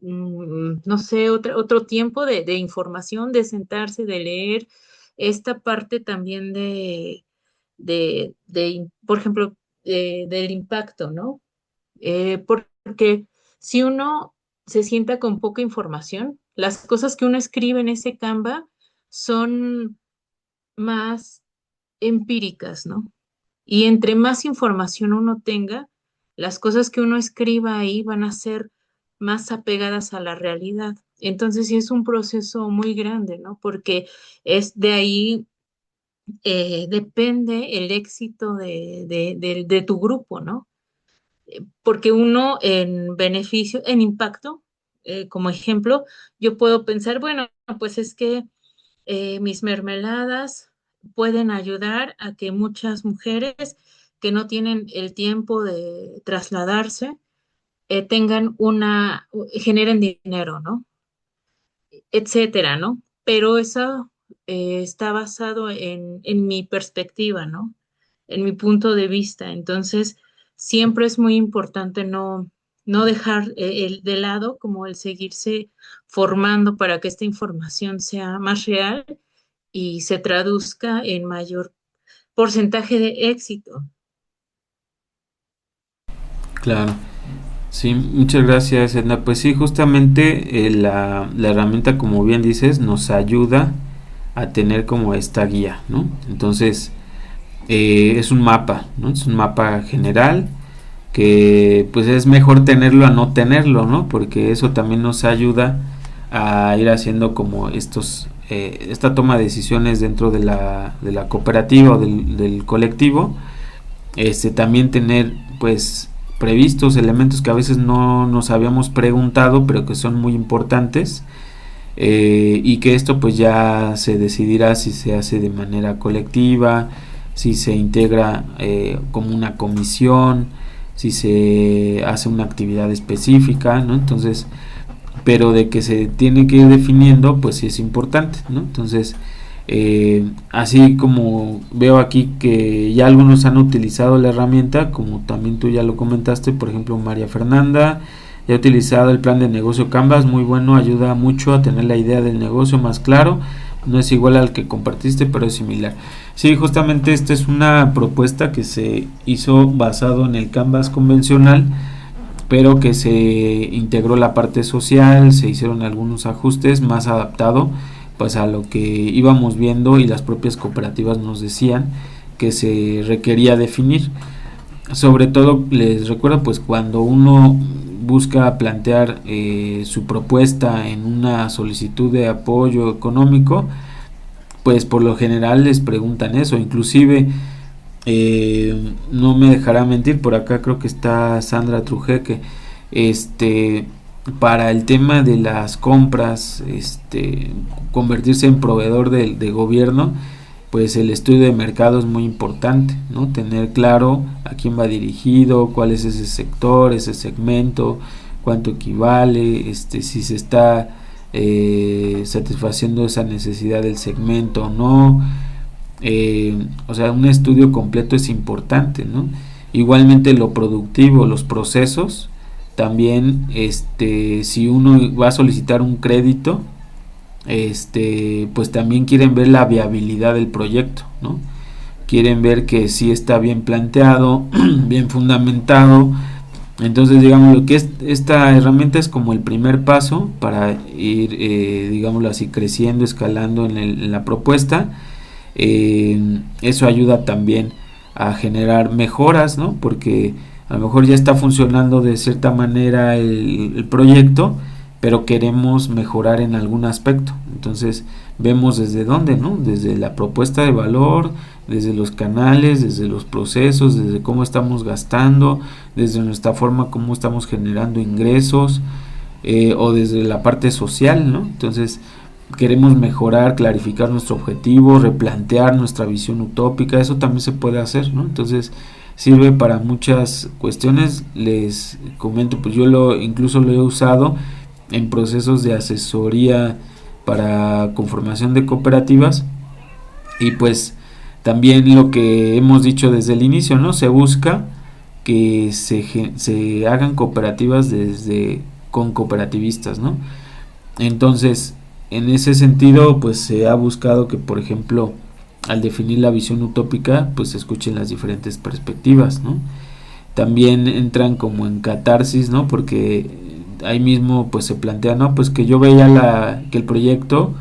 no sé, otro tiempo de información, de sentarse, de leer esta parte también por ejemplo, del impacto, ¿no? Porque si uno se sienta con poca información, las cosas que uno escribe en ese Canva son más empíricas, ¿no? Y entre más información uno tenga, las cosas que uno escriba ahí van a ser más apegadas a la realidad. Entonces sí es un proceso muy grande, ¿no? Porque es de ahí depende el éxito de tu grupo, ¿no? Porque uno en beneficio, en impacto, como ejemplo, yo puedo pensar, bueno, pues es que mis mermeladas pueden ayudar a que muchas mujeres que no tienen el tiempo de trasladarse generen dinero, ¿no? Etcétera, ¿no? Pero eso está basado en mi perspectiva, ¿no? En mi punto de vista. Entonces, siempre es muy importante no dejar de lado como el seguirse formando para que esta información sea más real y se traduzca en mayor porcentaje de éxito. Claro. Sí, muchas gracias, Edna. Pues sí, justamente la herramienta, como bien dices, nos ayuda a tener como esta guía, ¿no? Entonces, es un mapa, ¿no? Es un mapa general que pues es mejor tenerlo a no tenerlo, ¿no? Porque eso también nos ayuda a ir haciendo como esta toma de decisiones dentro de la cooperativa o del colectivo. También tener pues previstos elementos que a veces no nos habíamos preguntado pero que son muy importantes, y que esto pues ya se decidirá si se hace de manera colectiva, si se integra como una comisión, si se hace una actividad específica, ¿no? Entonces, pero de que se tiene que ir definiendo, pues sí es importante, ¿no? Entonces, así como veo aquí que ya algunos han utilizado la herramienta, como también tú ya lo comentaste, por ejemplo María Fernanda ya ha utilizado el plan de negocio Canvas, muy bueno, ayuda mucho a tener la idea del negocio más claro, no es igual al que compartiste, pero es similar. Sí, justamente esta es una propuesta que se hizo basado en el Canvas convencional, pero que se integró la parte social, se hicieron algunos ajustes más adaptado pues a lo que íbamos viendo y las propias cooperativas nos decían que se requería definir. Sobre todo les recuerdo pues cuando uno busca plantear su propuesta en una solicitud de apoyo económico, pues por lo general les preguntan eso, inclusive no me dejará mentir, por acá creo que está Sandra Trujeque, para el tema de las compras, convertirse en proveedor de gobierno, pues el estudio de mercado es muy importante, ¿no? Tener claro a quién va dirigido, cuál es ese sector, ese segmento, cuánto equivale, si se está satisfaciendo esa necesidad del segmento o no. O sea, un estudio completo es importante, ¿no? Igualmente lo productivo, los procesos, también, si uno va a solicitar un crédito, pues también quieren ver la viabilidad del proyecto, ¿no? Quieren ver que sí está bien planteado, bien fundamentado. Entonces, digamos, lo que esta herramienta es como el primer paso para ir, digámoslo así, creciendo, escalando en la propuesta. Eso ayuda también a generar mejoras, ¿no? Porque a lo mejor ya está funcionando de cierta manera el proyecto, pero queremos mejorar en algún aspecto. Entonces vemos desde dónde, ¿no? Desde la propuesta de valor, desde los canales, desde los procesos, desde cómo estamos gastando, desde nuestra forma cómo estamos generando ingresos, o desde la parte social, ¿no? Entonces queremos mejorar, clarificar nuestro objetivo, replantear nuestra visión utópica, eso también se puede hacer, ¿no? Entonces sirve para muchas cuestiones. Les comento, pues yo incluso lo he usado en procesos de asesoría para conformación de cooperativas, y pues también lo que hemos dicho desde el inicio, ¿no? Se busca que se hagan cooperativas con cooperativistas, ¿no? Entonces, en ese sentido, pues se ha buscado que, por ejemplo, al definir la visión utópica, pues se escuchen las diferentes perspectivas, ¿no? También entran como en catarsis, ¿no? Porque ahí mismo pues se plantea, ¿no? Pues que yo veía que el proyecto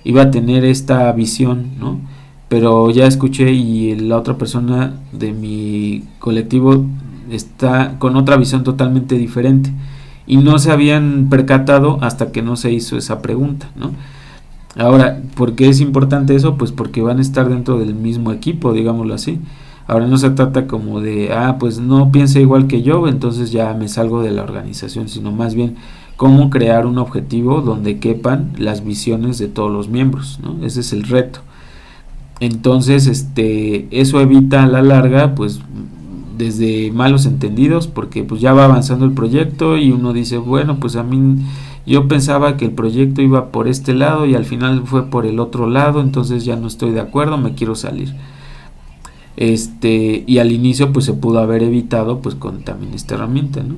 iba a tener esta visión, ¿no? Pero ya escuché y la otra persona de mi colectivo está con otra visión totalmente diferente, y no se habían percatado hasta que no se hizo esa pregunta, ¿no? Ahora, ¿por qué es importante eso? Pues porque van a estar dentro del mismo equipo, digámoslo así. Ahora no se trata como de, pues no piensa igual que yo, entonces ya me salgo de la organización, sino más bien cómo crear un objetivo donde quepan las visiones de todos los miembros, ¿no? Ese es el reto. Entonces, eso evita a la larga, pues, desde malos entendidos, porque pues ya va avanzando el proyecto y uno dice, bueno, pues a mí yo pensaba que el proyecto iba por este lado y al final fue por el otro lado, entonces ya no estoy de acuerdo, me quiero salir. Y al inicio pues se pudo haber evitado pues con también esta herramienta, ¿no?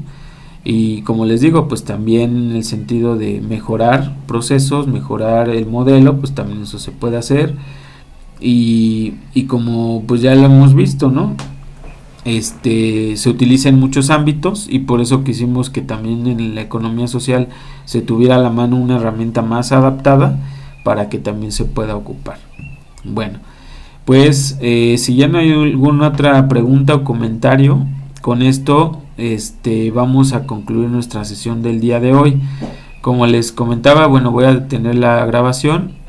Y como les digo, pues también en el sentido de mejorar procesos, mejorar el modelo, pues también eso se puede hacer. Y como pues ya lo hemos visto, ¿no? se utiliza en muchos ámbitos, y por eso quisimos que también en la economía social se tuviera a la mano una herramienta más adaptada para que también se pueda ocupar. Bueno, pues si ya no hay alguna otra pregunta o comentario, con esto vamos a concluir nuestra sesión del día de hoy. Como les comentaba, bueno, voy a detener la grabación